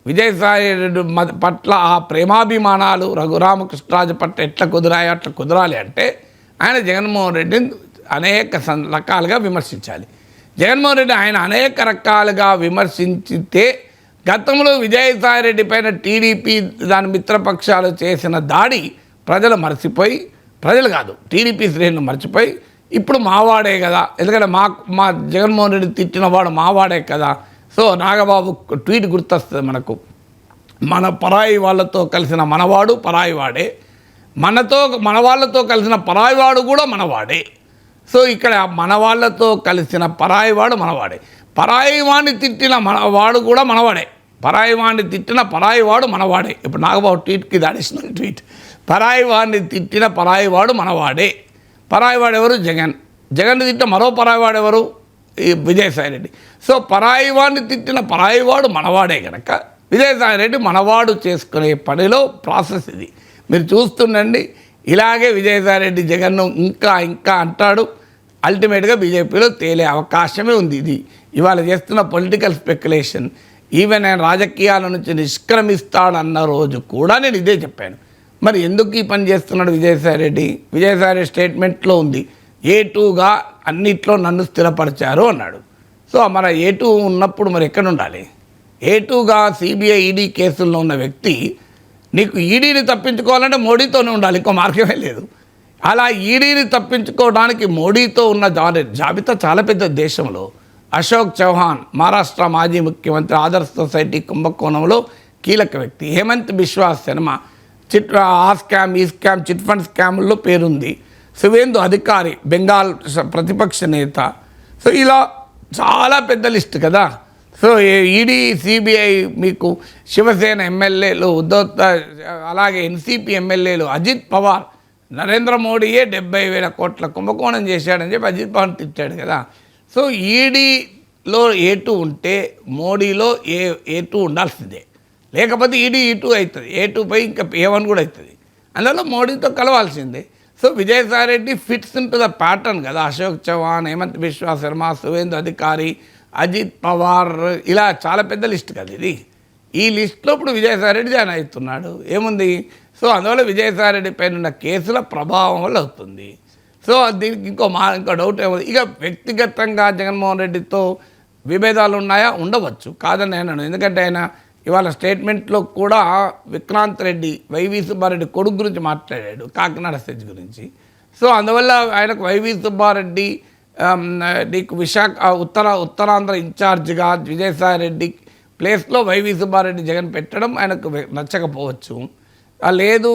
విజయసాయి రెడ్డి పట్ల ఆ ప్రేమాభిమానాలు రఘురామకృష్ణరాజు పట్ల ఎట్లా కుదిరాయో అట్లా కుదరాలి అంటే ఆయన జగన్మోహన్ రెడ్డిని అనేక రకాలుగా విమర్శించాలి. జగన్మోహన్ రెడ్డి ఆయన అనేక రకాలుగా విమర్శించితే గతంలో విజయసాయి రెడ్డి పైన టీడీపీ దాని మిత్రపక్షాలు చేసిన దాడి ప్రజలు మర్చిపోయి, ప్రజలు కాదు టీడీపీ శ్రేణులు మర్చిపోయి ఇప్పుడు మావాడే కదా, ఎందుకంటే మా జగన్మోహన్ రెడ్డి తిట్టినవాడు మావాడే కదా. సో నాగబాబు ట్వీట్ గుర్తొస్తుంది మనకు, మన పరాయి వాళ్ళతో కలిసిన మనవాడు పరాయి వాడే, మన వాళ్ళతో కలిసిన పరాయివాడు కూడా మనవాడే. సో ఇక్కడ మన వాళ్ళతో కలిసిన పరాయివాడు మనవాడే, పరాయివాడిని తిట్టిన మనవాడు కూడా మనవాడే, పరాయివాడిని తిట్టిన పరాయివాడు మనవాడే. ఇప్పుడు నాగబాబు ట్వీట్కి ఇది అడిషనల్ ట్వీట్, పరాయివాడిని తిట్టిన పరాయివాడు మనవాడే. పరాయివాడు ఎవరు? జగన్ తిట్టిన మరో పరాయివాడు ఎవరు? ఈ విజయసాయి రెడ్డి. సో పరాయివాడిని తిట్టిన పరాయివాడు మనవాడే కనుక విజయసాయి రెడ్డి మనవాడు చేసుకునే పనిలో ప్రాసెస్ ఇది. మీరు చూస్తుండండి, ఇలాగే విజయసాయి రెడ్డి జగన్ను ఇంకా అంటాడు. అల్టిమేట్గా బీజేపీలో తేలే అవకాశమే ఉంది. ఇది ఇవాళ చేస్తున్న పొలిటికల్ స్పెక్యులేషన్. ఈవెన్ ఆయన రాజకీయాల నుంచి నిష్క్రమిస్తాడన్న రోజు కూడా నేను ఇదే చెప్పాను. మరి ఎందుకు ఈ పని చేస్తున్నాడు విజయసాయి రెడ్డి? విజయసాయి రెడ్డి స్టేట్మెంట్లో ఉంది, A2గా అన్నిట్లో నన్ను స్థిరపరిచారు అన్నాడు. సో మరి A2 ఉన్నప్పుడు మరి ఎక్కడ ఉండాలి? A2గా సిబిఐ ఈడీ కేసుల్లో ఉన్న వ్యక్తి నీకు ఈడీని తప్పించుకోవాలంటే మోడీతోనే ఉండాలి, ఇంకో మార్గమే లేదు. అలా ఈడీని తప్పించుకోవడానికి మోడీతో ఉన్న జాబితా చాలా పెద్ద. దేశంలో అశోక్ చౌహాన్ మహారాష్ట్ర మాజీ ముఖ్యమంత్రి, ఆదర్శ్ సొసైటీ కుంభకోణంలో కీలక వ్యక్తి. హేమంత్ బిశ్వా శర్మ ఆ స్కామ్ ఈ స్కామ్ చిట్ ఫండ్ స్కామ్లో పేరుంది. సువేందు అధికారి బెంగాల్ ప్రతిపక్ష నేత. సో ఇలా చాలా పెద్ద లిస్ట్ కదా. సో ఈడీ సిబిఐ మీకు శివసేన ఎమ్మెల్యేలు అలాగే ఎన్సీపీ ఎమ్మెల్యేలు అజిత్ పవార్, నరేంద్ర మోడీయే 70,000 కోట్ల కుంభకోణం చేశాడని చెప్పి అజిత్ పవార్ తిట్టాడు కదా. సో ఈడీలో A2 ఉంటే మోడీలో A2 ఉండాల్సిందే, లేకపోతే ఈడీ E2 అవుతుంది, A2 పై ఇంకా A1 కూడా అవుతుంది. అందులో మోడీతో కలవాల్సిందే. So Vijayasai Reddy fits in to the pattern కదా. అశోక్ చౌహాన్, హేమంత్ బిశ్వా శర్మ, సువేందు అధికారి, అజిత్ పవార్, ఇలా చాలా పెద్ద లిస్ట్ కదా ఇది. ఈ లిస్టులో ఇప్పుడు విజయసాయి రెడ్డి జాయిన్ అవుతున్నాడు. ఏముంది? సో అందువల్ల విజయసాయి రెడ్డి పైన ఉన్న కేసుల ప్రభావం వల్ల అవుతుంది. సో దీనికి ఇంకో డౌట్ ఏముంది? ఇక వ్యక్తిగతంగా జగన్మోహన్ రెడ్డితో విభేదాలు ఉన్నాయా? ఉండవచ్చు, కాదని అన్నాను. ఎందుకంటే ఆయన ఇవాళ స్టేట్మెంట్లో కూడా విక్రాంత్ రెడ్డి, వైవి సుబ్బారెడ్డి కొడుకు గురించి మాట్లాడాడు, కాకినాడ సెజ్ గురించి. సో అందువల్ల ఆయనకు వైవి సుబ్బారెడ్డి నీకు ఉత్తరాంధ్ర ఇన్ఛార్జిగా విజయసాయి రెడ్డి ప్లేస్లో వైవి సుబ్బారెడ్డి జగన్ పెట్టడం ఆయనకు నచ్చకపోవచ్చు. లేదు,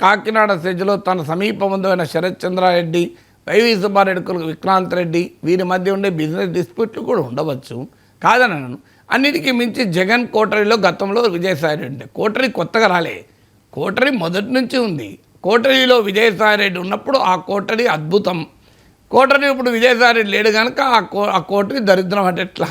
కాకినాడ సెజ్లో తన సమీప బంధువైన శరత్ చంద్రారెడ్డి, వైవి సుబ్బారెడ్డి కొడుకు విక్రాంత్ రెడ్డి, వీరి మధ్య ఉండే బిజినెస్ డిస్ప్యూట్లు కూడా ఉండవచ్చు, కాదని అన్నాను. అన్నిటికీ మించి జగన్ కోటరీలో గతంలో విజయసాయి రెడ్డి ఉండే. కోటరీ కొత్తగా రాలే, కోటరీ మొదటి నుంచి ఉంది. కోటరీలో విజయసాయి రెడ్డి ఉన్నప్పుడు ఆ కోటరీ అద్భుతం. కోటరీ ఇప్పుడు విజయసాయి రెడ్డి లేడు కనుక ఆ కోటరీ దరిద్రం అంటే ఎట్లా?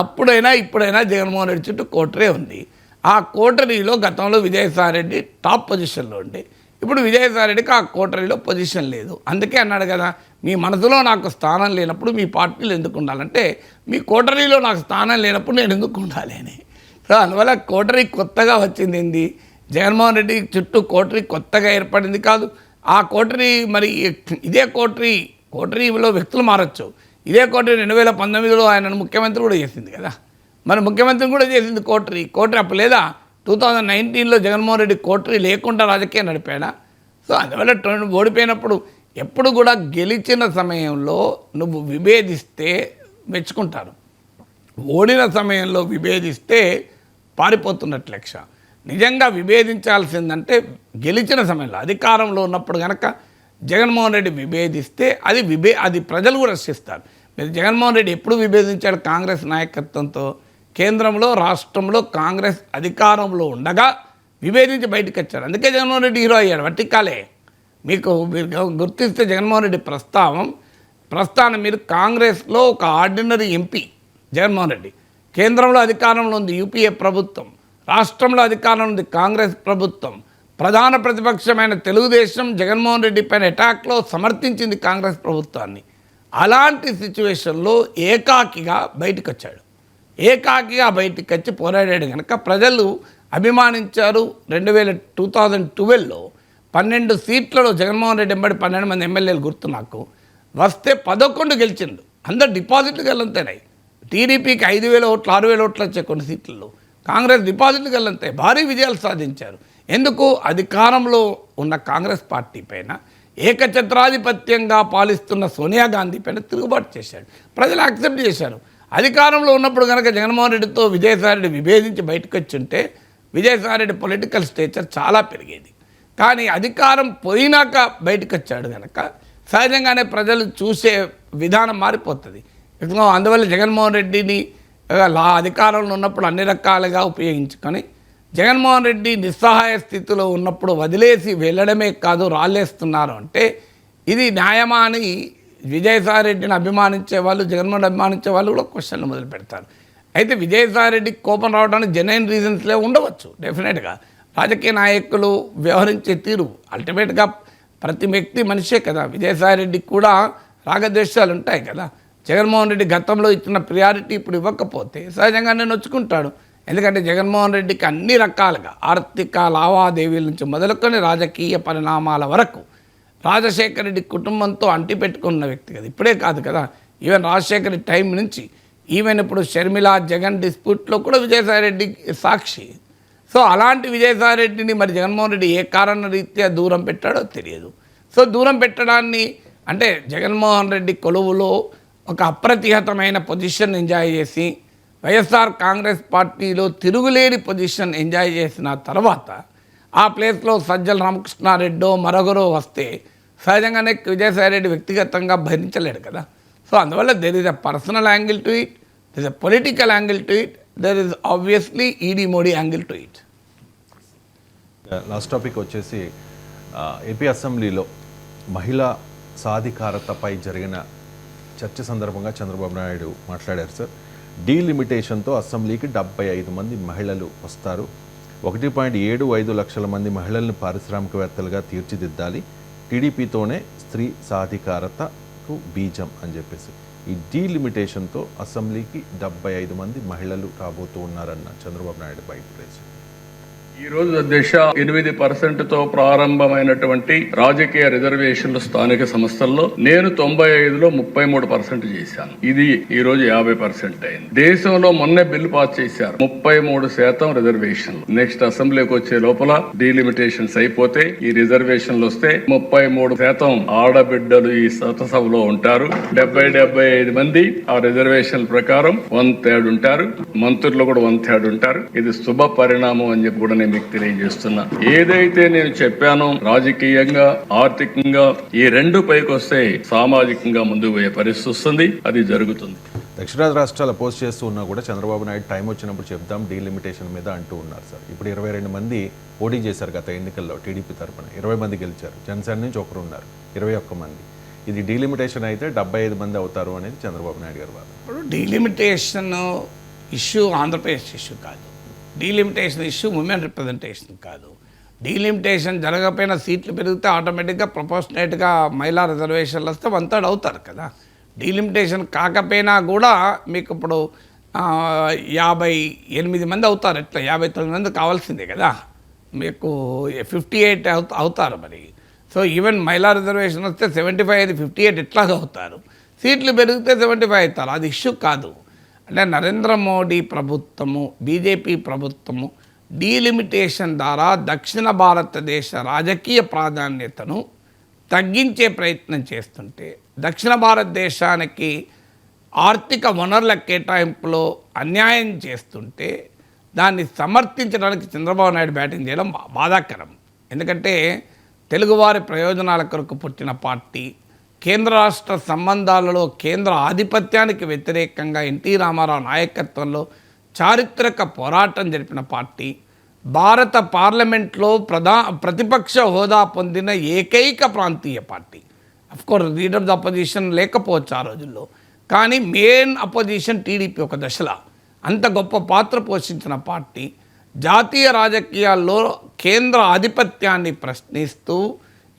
అప్పుడైనా ఇప్పుడైనా జగన్మోహన్ రెడ్డి చుట్టూ కోటరీ ఉంది. ఆ కోటరీలో గతంలో విజయసాయి రెడ్డి టాప్ పొజిషన్లో ఉండే. ఇప్పుడు విజయసాయి రెడ్డికి ఆ కోటరీలో పొజిషన్ లేదు. అందుకే అన్నాడు కదా, మీ మనసులో నాకు స్థానం లేనప్పుడు మీ పార్టీలో ఎందుకు ఉండాలంటే, మీ కోటరీలో నాకు స్థానం లేనప్పుడు నేను ఎందుకు ఉండాలి అని. సో అందువల్ల కోటరీ కొత్తగా వచ్చింది ఏంది? జగన్మోహన్ రెడ్డి చుట్టూ కోటరీ కొత్తగా ఏర్పడింది కాదు. ఆ కోటరీ మరి ఇదే కోటరీలో వ్యక్తులు మారచ్చు. ఇదే కోటరీ 2019లో ఆయన ముఖ్యమంత్రి కూడా చేసింది కదా. మరి ముఖ్యమంత్రిని కూడా చేసింది కోటరీ అప్పుడు లేదా? 2019లో జగన్మోహన్ రెడ్డి కోటరీ లేకుండా రాజకీయం నడిపాడా? సో అందువల్ల ఓడిపోయినప్పుడు ఎప్పుడు కూడా గెలిచిన సమయంలో నువ్వు విభేదిస్తే మెచ్చుకుంటారు, ఓడిన సమయంలో విభేదిస్తే పారిపోతున్నట్లు లెక్క. నిజంగా విభేదించాల్సిందంటే గెలిచిన సమయంలో, అధికారంలో ఉన్నప్పుడు కనుక జగన్మోహన్ రెడ్డి విభేదిస్తే అది ప్రజలు కూడా రక్షిస్తారు. మీరు జగన్మోహన్ రెడ్డి ఎప్పుడు విభేదించాడు కాంగ్రెస్ నాయకత్వంతో? కేంద్రంలో రాష్ట్రంలో కాంగ్రెస్ అధికారంలో ఉండగా విభేదించి బయటకు వచ్చాడు. అందుకే జగన్మోహన్ రెడ్డి హీరో అయ్యాడు. వట్టికాలే మీరు గుర్తిస్తే జగన్మోహన్ రెడ్డి ప్రస్థానం మీరు కాంగ్రెస్లో ఒక ఆర్డినరీ ఎంపీ జగన్మోహన్ రెడ్డి, కేంద్రంలో అధికారంలో ఉంది యూపీఏ ప్రభుత్వం, రాష్ట్రంలో అధికారంలో ఉంది కాంగ్రెస్ ప్రభుత్వం, ప్రధాన ప్రతిపక్షమైన తెలుగుదేశం జగన్మోహన్ రెడ్డి పైన అటాక్లో సమర్థించింది కాంగ్రెస్ ప్రభుత్వాన్ని. అలాంటి సిచ్యువేషన్లో ఏకాకిగా బయటకు వచ్చాడు. ఏకాకిగా బయటకు వచ్చి పోరాడాడు కనుక ప్రజలు అభిమానించారు. 2012లో 12 సీట్లలో జగన్మోహన్ రెడ్డి ఎంబడి 12 మంది ఎమ్మెల్యేలు గుర్తు నాకు వస్తే 11 గెలిచిండు. అందరు డిపాజిట్లు గెలంతాయి. టీడీపీకి 5,000 ఓట్లు 6,000 ఓట్లు వచ్చాయి కొన్ని సీట్లలో. కాంగ్రెస్ డిపాజిట్లు గెలంతాయి. భారీ విజయాలు సాధించారు. ఎందుకు? అధికారంలో ఉన్న కాంగ్రెస్ పార్టీ పైన ఏకఛత్రాధిపత్యంగా పాలిస్తున్న సోనియా గాంధీ పైన తిరుగుబాటు చేశాడు. ప్రజలు యాక్సెప్ట్ చేశారు. అధికారంలో ఉన్నప్పుడు కనుక జగన్మోహన్ రెడ్డితో విజయసాయిరెడ్డి విభేదించి బయటకు వచ్చి ఉంటే విజయసాయిరెడ్డి పొలిటికల్ స్టేచర్ చాలా పెరిగేది. కానీ అధికారం పోయినాక బయటకు వచ్చాడు కనుక సహజంగానే ప్రజలు చూసే విధానం మారిపోతుంది. అందువల్ల జగన్మోహన్ రెడ్డిని అధికారంలో ఉన్నప్పుడు అన్ని రకాలుగా ఉపయోగించుకొని జగన్మోహన్ రెడ్డి నిస్సహాయ స్థితిలో ఉన్నప్పుడు వదిలేసి వెళ్ళడమే కాదు రాళ్ళేస్తున్నారు అంటే ఇది న్యాయమా అని విజయసాయిరెడ్డిని అభిమానించే వాళ్ళు, జగన్మోహన్ అభిమానించే వాళ్ళు కూడా క్వశ్చన్లు మొదలు పెడతారు. అయితే విజయసాయిరెడ్డికి కోపం రావడానికి జెన్యున్ రీజన్స్లే ఉండవచ్చు. డెఫినెట్గా రాజకీయ నాయకులు వ్యవహరించే తీరు అల్టిమేట్గా ప్రతి వ్యక్తి మనిషే కదా. విజయసాయిరెడ్డికి కూడా రాగద్వేషాలు ఉంటాయి కదా. జగన్మోహన్ రెడ్డి గతంలో ఇచ్చిన ప్రియారిటీ ఇప్పుడు ఇవ్వకపోతే సహజంగానే నొచ్చుకుంటాడు. ఎందుకంటే జగన్మోహన్ రెడ్డికి అన్ని రకాలుగా ఆర్థిక లావాదేవీల నుంచి మొదలుకొని రాజకీయ పరిణామాల వరకు రాజశేఖర రెడ్డి కుటుంబంతో అంటిపెట్టుకున్న వ్యక్తి కదా. ఇప్పుడే కాదు కదా, ఈవెన్ రాజశేఖర రెడ్డి టైం నుంచి ఈవెన్ ఇప్పుడు షర్మిల జగన్ డిస్ప్యూట్లో కూడా విజయసాయిరెడ్డి సాక్షి. సో అలాంటి విజయసాయిరెడ్డిని మరి జగన్మోహన్ రెడ్డి ఏ కారణ రీత్యా దూరం పెట్టాడో తెలియదు. సో దూరం పెట్టడాన్ని అంటే జగన్మోహన్ రెడ్డి కొలువులో ఒక అప్రతిహతమైన పొజిషన్ ఎంజాయ్ చేసి వైఎస్ఆర్ కాంగ్రెస్ పార్టీలో తిరుగులేని పొజిషన్ ఎంజాయ్ చేసిన తర్వాత ఆ ప్లేస్లో సజ్జల రామకృష్ణారెడ్డో మరొకరో వస్తే సహజంగానే విజయసాయిరెడ్డి వ్యక్తిగతంగా భరించలేడు కదా. సో అందువల్ల there is a personal angle to it, there is a political angle to it, there is obviously ED Modi angle to it. Last topic వచ్చేసి ఏపీ అసెంబ్లీలో మహిళా సాధికారతపై జరిగిన చర్చ సందర్భంగా చంద్రబాబు నాయుడు మాట్లాడారు. సార్, డీలిమిటేషన్తో అసెంబ్లీకి 75 మంది మహిళలు వస్తారు, 1.75 లక్షల మంది మహిళల్ని పారిశ్రామికవేత్తలుగా తీర్చిదిద్దాలి, టీడీపీతోనే స్త్రీ సాధికారతకు బీజం అని చెప్పేసి ఈ డీలిమిటేషన్తో అసెంబ్లీకి 75 మంది మహిళలు రాబోతూ ఉన్నారన్న చంద్రబాబు నాయుడు బయట ప్రెస్. ఈ రోజు అధ్యక్ష 8% ప్రారంభమైనటువంటి రాజకీయ రిజర్వేషన్లు స్థానిక సంస్థల్లో నేను 95లో 33% చేశాను. ఇది ఈ రోజు 50% అయింది. దేశంలో మొన్నే బిల్లు పాస్ చేశారు, 33% రిజర్వేషన్లు. నెక్స్ట్ అసెంబ్లీకి వచ్చే లోపల డీలిమిటేషన్స్ అయిపోతే ఈ రిజర్వేషన్లు వస్తే 33% ఆడబిడ్డలు ఈ సభలో ఉంటారు. 75 మంది ఆ రిజర్వేషన్ ప్రకారం 1/3 ఉంటారు. మంత్రులు కూడా 1/3 ఉంటారు. ఇది శుభ పరిణామం అని చెప్పి కూడా మీకు తెలియజేస్తున్నా. ఏదైతే నేను చెప్పానో రాజకీయంగా ఆర్థికంగా ఈ రెండు పైకి వస్తే సామాజికంగా ముందుకు పోయే పరిస్థితి వస్తుంది, అది జరుగుతుంది. దక్షిణాది రాష్ట్రాలు అపోజ్ చేస్తూ ఉన్నా కూడా చంద్రబాబు నాయుడు టైం వచ్చినప్పుడు చెప్దాం డీలిమిటేషన్ మీద అంటూ ఉన్నారు. సార్, ఇప్పుడు 22 మంది పోటీ చేశారు గత ఎన్నికల్లో టీడీపీ తరఫున, 20 మంది గెలిచారు. జనసేన నుంచి ఒకరు ఉన్నారు, 21 మంది. ఇది డీలిమిటేషన్ అయితే 75 మంది అవుతారు అనేది చంద్రబాబు నాయుడు గారు వాదన. ఇప్పుడు డీలిమిటేషన్ ఇష్యూ ఆంధ్రప్రదేశ్ ఇష్యూ కాదు, డీలిమిటేషన్ ఇష్యూ ఉమెన్ రిప్రజెంటేషన్ కాదు. డీలిమిటేషన్ జరగకపోయినా సీట్లు పెరిగితే ఆటోమేటిక్గా ప్రపోర్షనేట్గా మహిళా రిజర్వేషన్లు వస్తే 1/3 అవుతారు కదా. డీలిమిటేషన్ కాకపోయినా కూడా మీకు ఇప్పుడు 58 మంది అవుతారు. ఎట్లా 59 మంది కావాల్సిందే కదా, మీకు 58 అవుతారు మరి. సో ఈవెన్ మహిళా రిజర్వేషన్ వస్తే 75 అది 58 ఎట్లాగా అవుతారు. సీట్లు పెరిగితే 75 అవుతారు. అది ఇష్యూ కాదు. అంటే నరేంద్ర మోడీ ప్రభుత్వము, బీజేపీ ప్రభుత్వము డీలిమిటేషన్ ద్వారా దక్షిణ భారతదేశ రాజకీయ ప్రాధాన్యతను తగ్గించే ప్రయత్నం చేస్తుంటే, దక్షిణ భారతదేశానికి ఆర్థిక వనరుల కేటాయింపులో అన్యాయం చేస్తుంటే దాన్ని సమర్థించడానికి చంద్రబాబు నాయుడు బ్యాటింగ్ చేయడం బాధాకరం. ఎందుకంటే తెలుగువారి ప్రయోజనాల కొరకు పుట్టిన పార్టీ, కేంద్ర రాష్ట్ర సంబంధాలలో కేంద్ర ఆధిపత్యానికి వ్యతిరేకంగా ఎన్టీ రామారావు నాయకత్వంలో చారిత్రక పోరాటం జరిపిన పార్టీ, భారత పార్లమెంట్లో ప్రతిపక్ష హోదా పొందిన ఏకైక ప్రాంతీయ party. Of course leader of the opposition లేకపోవచ్చు ఆ రోజుల్లో, కానీ మెయిన్ అపోజిషన్ టీడీపీ ఒక దశలో అంత గొప్ప పాత్ర పోషించిన పార్టీ, జాతీయ రాజకీయాల్లో కేంద్ర ఆధిపత్యాన్ని ప్రశ్నిస్తూ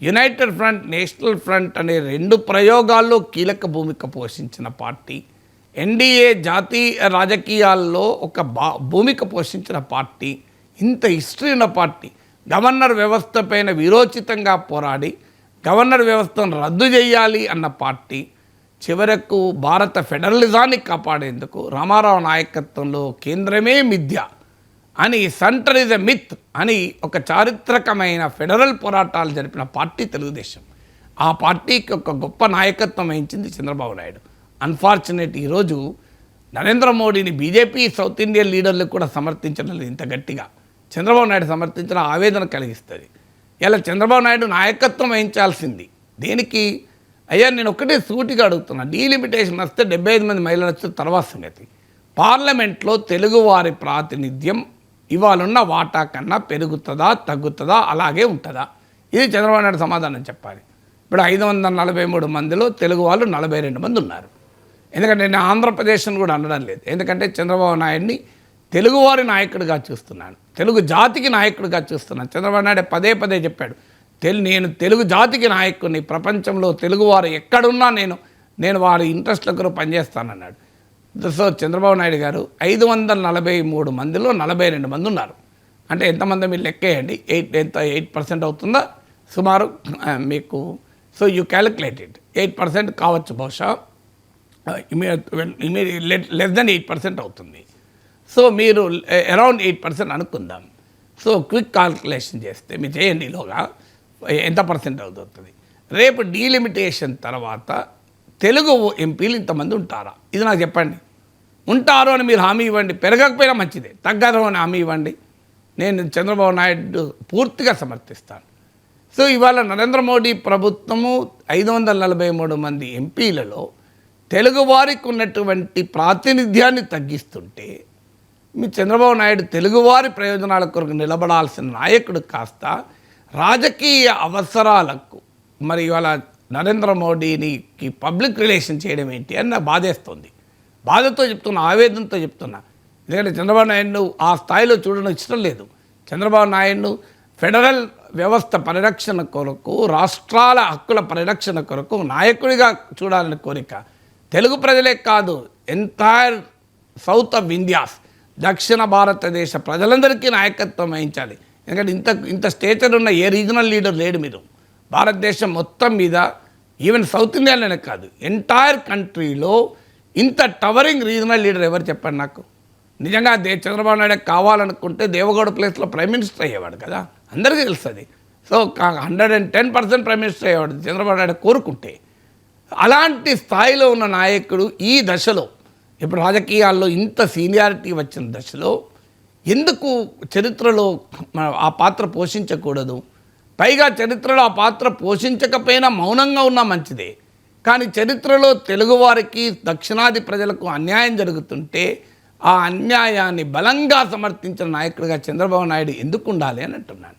యునైటెడ్ ఫ్రంట్, నేషనల్ ఫ్రంట్ అనే 2 ప్రయోగాల్లో కీలక భూమిక పోషించిన పార్టీ, ఎన్డీఏ జాతీయ రాజకీయాల్లో ఒక భూమిక పోషించిన పార్టీ, ఇంత హిస్టరీ ఉన్న పార్టీ, గవర్నర్ వ్యవస్థ పైన వీరోచితంగా పోరాడి గవర్నర్ వ్యవస్థను రద్దు చేయాలి అన్న పార్టీ, చివరకు భారత ఫెడరలిజాన్ని కాపాడేందుకు రామారావు నాయకత్వంలో కేంద్రమే మిథ్య అని, సెంటర్ ఇస్ ఎ మిత్ అని ఒక చారిత్రకమైన ఫెడరల్ పోరాటాలు జరిపిన పార్టీ తెలుగుదేశం. ఆ పార్టీకి ఒక గొప్ప నాయకత్వం వహించింది చంద్రబాబు నాయుడు. అన్ఫార్చునేట్ ఈరోజు నరేంద్ర మోడీని బీజేపీ సౌత్ ఇండియన్ లీడర్లు కూడా సమర్థించడం లేదు ఇంత గట్టిగా. చంద్రబాబు నాయుడు సమర్థించిన ఆవేదన కలిగిస్తుంది. ఇలా చంద్రబాబు నాయుడు నాయకత్వం వహించాల్సింది దేనికి? అయ్యా నేను ఒకటే సూటిగా అడుగుతున్నా, డీలిమిటేషన్ వస్తే 75 మంది మహిళలు వస్తే తర్వాత సంగతి. పార్లమెంట్లో తెలుగువారి ప్రాతినిధ్యం ఇవాళున్న వాటా కన్నా పెరుగుతుందా, తగ్గుతుందా, అలాగే ఉంటుందా? ఇది చంద్రబాబు నాయుడు సమాధానం చెప్పాలి. ఇప్పుడు 543 మందిలో తెలుగు వాళ్ళు 42 మంది ఉన్నారు. ఎందుకంటే నేను ఆంధ్రప్రదేశ్ని కూడా అనడం లేదు, ఎందుకంటే చంద్రబాబు నాయుడిని తెలుగువారి నాయకుడిగా చూస్తున్నాను, తెలుగు జాతికి నాయకుడిగా చూస్తున్నాను. చంద్రబాబు నాయుడు పదే చెప్పాడు, నేను తెలుగు జాతికి నాయకుడిని, ప్రపంచంలో తెలుగువారు ఎక్కడున్నా నేను వారి ఇంట్రెస్ట్ల కొరకు పనిచేస్తానన్నాడు. సో చంద్రబాబు నాయుడు గారు 543 మందిలో 42 మంది ఉన్నారు. అంటే ఎంతమంది మీరు లెక్కేయండి, 8% అవుతుందా సుమారు మీకు? సో యూ క్యాలిక్యులేటెడ్ 8% కావచ్చు, బహుశా లెస్ దెన్ 8% అవుతుంది. సో మీరు అరౌండ్ 8% అనుకుందాం. సో క్విక్ కాల్కులేషన్ చేస్తే మీరు చేయండి, ఈలోగా ఎంత పర్సెంట్ అవుతుంది. రేపు డీలిమిటేషన్ తర్వాత తెలుగు ఎంపీలు ఇంతమంది ఉంటారా? ఇది నాకు చెప్పండి. ఉంటారు అని మీరు హామీ ఇవ్వండి, పెరగకపోయినా మంచిదే, తగ్గదు అని హామీ ఇవ్వండి. నేను చంద్రబాబు నాయుడు పూర్తిగా సమర్థిస్తాను. సో ఇవాళ నరేంద్ర మోడీ ప్రభుత్వము 543 మంది ఎంపీలలో తెలుగువారికి ఉన్నటువంటి ప్రాతినిధ్యాన్ని తగ్గిస్తుంటే, మీ చంద్రబాబు నాయుడు తెలుగువారి ప్రయోజనాల కొరకు నిలబడాల్సిన నాయకుడు కాస్త రాజకీయ అవసరాలకు మరి ఇవాళ నరేంద్ర మోడీకి పబ్లిక్ రిలేషన్ చేయడం ఏంటి అని నాకు బాధేస్తుంది. బాధతో చెప్తున్నా, ఆవేదనతో చెప్తున్నా. ఎందుకంటే చంద్రబాబు నాయుడును ఆ స్థాయిలో చూడడం ఇష్టం లేదు. చంద్రబాబు నాయుడును ఫెడరల్ వ్యవస్థ పరిరక్షణ కొరకు, రాష్ట్రాల హక్కుల పరిరక్షణ కొరకు నాయకుడిగా చూడాలని కోరిక తెలుగు ప్రజలే కాదు, ఎంటైర్ సౌత్ ఆఫ్ ఇండియాస్, దక్షిణ భారతదేశ ప్రజలందరికీ నాయకత్వం వహించాలి. ఎందుకంటే ఇంత స్టేచర్ ఉన్న ఏ రీజనల్ లీడర్ లేడు. మీరు భారతదేశం మొత్తం మీద, ఈవెన్ సౌత్ ఇండియాలోనే కాదు, ఎంటైర్ కంట్రీలో ఇంత టవరింగ్ రీజనల్ లీడర్ ఎవరు చెప్పండి నాకు? నిజంగా చంద్రబాబు నాయుడు కావాలనుకుంటే దేవగౌడ ప్లేస్లో ప్రైమ్ మినిస్టర్ అయ్యేవాడు కదా, అందరికీ తెలుస్తుంది. సో 110% ప్రైమ్ మినిస్టర్ అయ్యేవాడు చంద్రబాబు నాయుడు కోరుకుంటే. అలాంటి స్థాయిలో ఉన్న నాయకుడు ఈ దశలో, ఇప్పుడు రాజకీయాల్లో ఇంత సీనియారిటీ వచ్చిన దశలో ఎందుకు చరిత్రలో ఆ పాత్ర పోషించకూడదు? పైగా చరిత్రలో ఆ పాత్ర పోషించకపోయినా మౌనంగా ఉన్నా మంచిదే. కానీ చరిత్రలో తెలుగువారికి, దక్షిణాది ప్రజలకు అన్యాయం జరుగుతుంటే ఆ అన్యాయాన్ని బలంగా సమర్థించిన నాయకుడిగా చంద్రబాబు నాయుడు ఎందుకు ఉండాలి అని అంటున్నాను.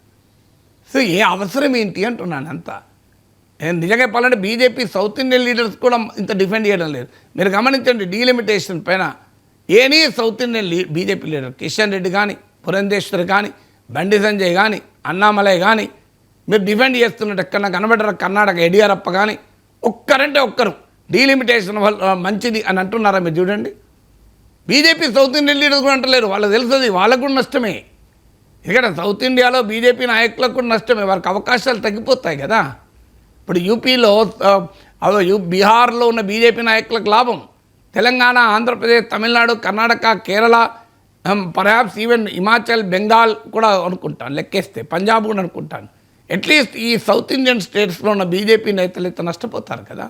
సో ఏ అవసరం ఏంటి అంటున్నాను అంతా. నిజంగా చెప్పాలంటే బీజేపీ సౌత్ ఇండియన్ లీడర్స్ కూడా ఇంత డిఫెండ్ చేయడం లేదు. మీరు గమనించండి, డీలిమిటేషన్ పైన any south Indian BJP leader Kishan Reddy కానీ, పురంధేశ్వర్ కానీ, బండి సంజయ్ కానీ, అన్నామలై కానీ మీరు డిఫెండ్ చేస్తున్నట్టు ఎక్కడ కనబడ్డారు? కర్ణాటక యడియూరప్ప కానీ ఒక్కరంటే ఒక్కరు డీలిమిటేషన్ మంచిది అని అంటున్నారా? మీరు చూడండి, బీజేపీ సౌత్ ఇండియన్ లీడర్స్ కూడా అంటలేరు. వాళ్ళకి తెలుస్తుంది, వాళ్ళకు కూడా నష్టమే. ఇక్కడ సౌత్ ఇండియాలో బీజేపీ నాయకులకు కూడా నష్టమే, వారికి అవకాశాలు తగ్గిపోతాయి కదా. ఇప్పుడు యూపీలో, బీహార్లో ఉన్న బీజేపీ నాయకులకు లాభం, తెలంగాణ, ఆంధ్రప్రదేశ్, తమిళనాడు, కర్ణాటక, కేరళ, పర్హాప్స్ ఈవెన్ హిమాచల్, బెంగాల్ కూడా అనుకుంటాను, లెక్కేస్తే పంజాబ్ కూడా అనుకుంటాను. అట్లీస్ట్ ఈ సౌత్ ఇండియన్ స్టేట్స్లో ఉన్న బీజేపీ నేతలు అయితే నష్టపోతారు కదా.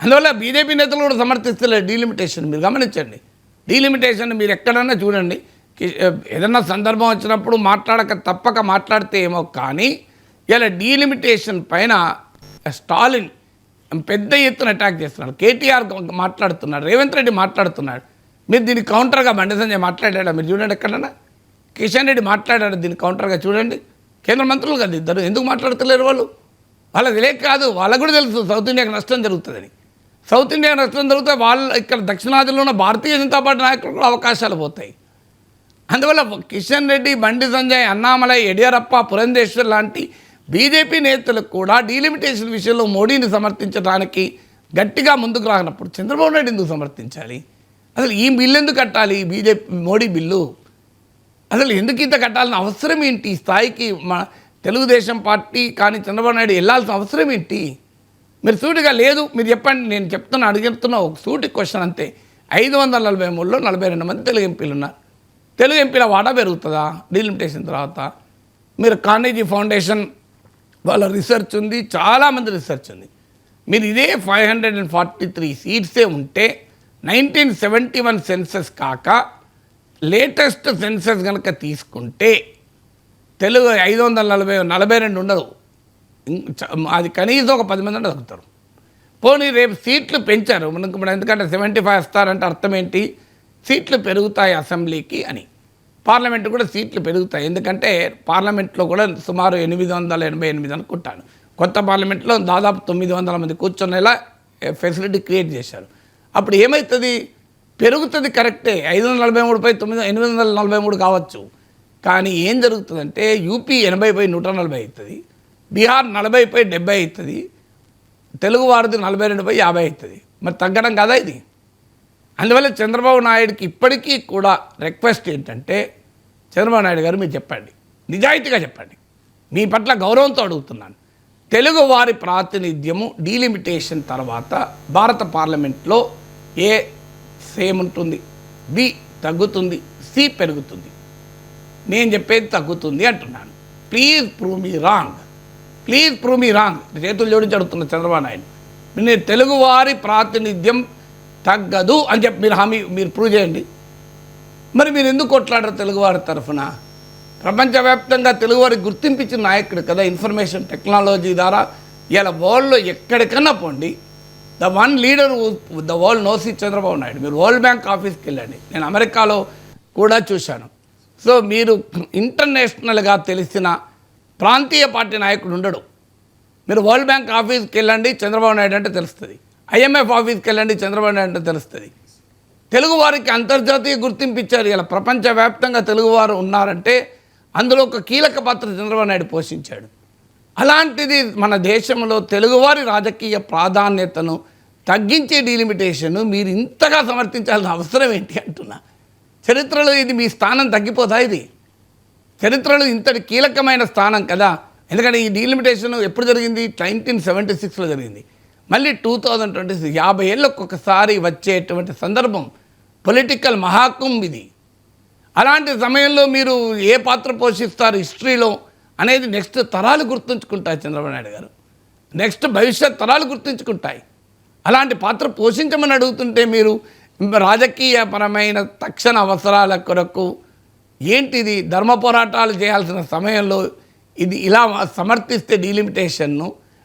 అందువల్ల బీజేపీ నేతలు కూడా సమర్థిస్తలేరు డీలిమిటేషన్. మీరు గమనించండి, డీలిమిటేషన్ మీరు ఎక్కడన్నా చూడండి. ఏదన్నా సందర్భం వచ్చినప్పుడు తప్పక మాట్లాడితే ఏమో, కానీ ఇలా డీలిమిటేషన్ పైన స్టాలిన్ పెద్ద ఎత్తున అటాక్ చేస్తున్నాడు. కేటీఆర్ మాట్లాడుతున్నాడు, రేవంత్ రెడ్డి మాట్లాడుతున్నాడు. మీరు దీనికి కౌంటర్గా బండి సంజయ్ మాట్లాడాడా? మీరు చూడండి ఎక్కడన్నా. కిషన్ రెడ్డి మాట్లాడాడు దీనికి కౌంటర్గా, చూడండి. కేంద్ర మంత్రులు కదా ఇద్దరు, ఎందుకు మాట్లాడతలేరు వాళ్ళు? వాళ్ళకి తెలియక కాదు, వాళ్ళకు కూడా తెలుసు సౌత్ ఇండియాకి నష్టం జరుగుతుందని. సౌత్ ఇండియాకి నష్టం జరిగితే వాళ్ళు ఇక్కడ దక్షిణాదిలో ఉన్న భారతీయ జనతా పార్టీ నాయకులకు కూడా అవకాశాలు పోతాయి. అందువల్ల కిషన్ రెడ్డి, బండి సంజయ్, అన్నామలై, యడియూరప్ప, పురంధేశ్వర్ లాంటి బీజేపీ నేతలకు కూడా డీలిమిటేషన్ విషయంలో మోడీని సమర్థించడానికి గట్టిగా ముందుకు రానప్పుడు చంద్రబాబు నాయుడు ఎందుకు సమర్థించాలి? అసలు ఈ బిల్లు ఎందుకు కట్టాలి? మోడీ బిల్లు అసలు ఎందుకు ఇంత కట్టాల్సిన అవసరం ఏంటి? ఈ స్థాయికి మా తెలుగుదేశం పార్టీ కానీ చంద్రబాబు నాయుడు వెళ్ళాల్సిన అవసరం ఏంటి? మీరు సూటిగా లేదు, మీరు చెప్పండి. నేను అడుగుతున్నా ఒక సూటి క్వశ్చన్ అంతే. 543లో 42 మంది తెలుగు ఎంపీలు ఉన్నారు. తెలుగు ఎంపీల వాటా పెరుగుతుందా డీలిమిటేషన్ తర్వాత? మీరు కార్నెగీ ఫౌండేషన్ వాళ్ళ రిసెర్చ్ ఉంది, చాలామంది రిసెర్చ్ ఉంది. మీరు ఇదే 543 సీట్సే ఉంటే 1971 సెన్సస్ కాక లేటెస్ట్ సెన్సస్ కనుక తీసుకుంటే తెలుగు 542 ఉండదు. అది కనీసం ఒక 10 మంది దొరుకుతారు. పోనీ రేపు సీట్లు పెంచారు మనకు, ఎందుకంటే 75 వస్తారంటే అర్థం ఏంటి? సీట్లు పెరుగుతాయి అసెంబ్లీకి అని. పార్లమెంట్ కూడా సీట్లు పెరుగుతాయి, ఎందుకంటే పార్లమెంట్లో కూడా సుమారు 888 అనుకుంటాను. కొత్త పార్లమెంట్లో దాదాపు 900 మంది కూర్చునేలా ఫెసిలిటీ క్రియేట్ చేశారు. అప్పుడు ఏమవుతుంది? పెరుగుతుంది కరెక్టే. 543పై 843 కావచ్చు. కానీ ఏం జరుగుతుందంటే యూపీ 80పై 140 అవుతుంది, బీహార్ 40పై 70 అవుతుంది, తెలుగు వారిది 42పై 50 అవుతుంది. మరి తగ్గడం కదా ఇది. అందువల్ల చంద్రబాబు నాయుడుకి ఇప్పటికీ కూడా రిక్వెస్ట్ ఏంటంటే, చంద్రబాబు నాయుడు గారు మీరు చెప్పండి, నిజాయితీగా చెప్పండి, మీ పట్ల గౌరవంతో అడుగుతున్నాను. తెలుగు వారి ప్రాతినిధ్యము డీలిమిటేషన్ తర్వాత భారత పార్లమెంట్లో ఏ సేమ్ ఉంటుంది, బి తగ్గుతుంది, సి పెరుగుతుంది. నేను చెప్పేది తగ్గుతుంది అంటున్నాను. Please prove me wrong, please prove me wrong. చేతులు జోడించి అడుగుతున్న చంద్రబాబు నాయుడు, నేను తెలుగువారి ప్రాతినిధ్యం తగ్గదు అని చెప్పి మీరు ప్రూవ్ చేయండి. మరి మీరు ఎందుకు కొట్లాడరు తెలుగువారి తరఫున? ప్రపంచవ్యాప్తంగా తెలుగువారికి గుర్తింపించిన నాయకుడు కదా. ఇన్ఫర్మేషన్ టెక్నాలజీ ద్వారా ఇలా వరల్డ్లో ఎక్కడికన్నా పోండి, the one leader the world knows ఈ చంద్రబాబు నాయుడు. మీరు వరల్డ్ బ్యాంక్ ఆఫీస్కి వెళ్ళండి, నేను అమెరికాలో కూడా చూశాను. సో మీరు ఇంటర్నేషనల్గా తెలిసిన ప్రాంతీయ పార్టీ నాయకుడు ఉండడు. మీరు వరల్డ్ బ్యాంక్ ఆఫీస్కి వెళ్ళండి, చంద్రబాబు నాయుడు అంటే తెలుస్తుంది. IMF ఆఫీస్కి వెళ్ళండి, చంద్రబాబు నాయుడు అంటే తెలుస్తుంది. తెలుగువారికి అంతర్జాతీయ గుర్తింపు ఇచ్చారు. ఇలా ప్రపంచవ్యాప్తంగా తెలుగువారు ఉన్నారంటే అందులో ఒక కీలక పాత్ర చంద్రబాబు నాయుడు పోషించాడు. అలాంటిది మన దేశంలో తెలుగువారి రాజకీయ ప్రాధాన్యతను తగ్గించే డీలిమిటేషన్ మీరు ఇంతగా సమర్థించాల్సిన అవసరం ఏంటి అంటున్నా. చరిత్రలో ఇది మీ స్థానం తగ్గిపోదా? ఇది చరిత్రలో ఇంతటి కీలకమైన స్థానం కదా. ఎందుకంటే ఈ డీలిమిటేషన్ ఎప్పుడు జరిగింది? 1976లో జరిగింది. మళ్ళీ 2026 50 ఏళ్ళకు ఒకసారి వచ్చేటువంటి సందర్భం, పొలిటికల్ మహాకుంభ్ ఇది. అలాంటి సమయంలో మీరు ఏ పాత్ర పోషిస్తారు హిస్టరీలో అనేది నెక్స్ట్ తరాలు గుర్తుంచుకుంటాయి. చంద్రబాబు నాయుడు గారు నెక్స్ట్ భవిష్యత్ తరాలు గుర్తుంచుకుంటాయి. అలాంటి పాత్ర పోషించమని అడుగుతుంటే మీరు రాజకీయపరమైన తక్షణ అవసరాల కొరకు ఏంటిది ధర్మ పోరాటాలు చేయాల్సిన సమయంలో ఇది ఇలా సమర్థిస్తే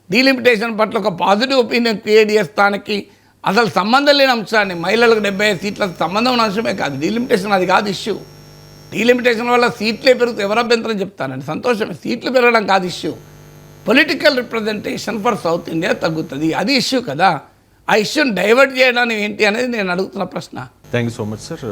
డీలిమిటేషన్ పట్ల ఒక పాజిటివ్ ఒపీనియన్ క్రియేట్ చేస్తానికి అసలు సంబంధం లేని అంశాన్ని, మహిళలకు 75 సీట్లకు సంబంధం ఉన్న అంశమే కాదు డీలిమిటేషన్. అది కాదు ఇష్యూ. డీలిమిటేషన్ వల్ల సీట్లే పెరుగుతాయి, ఎవరు అభ్యంతరం చెప్తానండి, సంతోషమే. సీట్లు పెరగడం కాదు issue. Political representation for south India తగ్గుతుంది, అది ఇష్యూ కదా. ఆ ఇష్యూని డైవర్ట్ చేయడానికి ఏంటి అనేది నేను అడుగుతున్న ప్రశ్న. Thank you so much sir.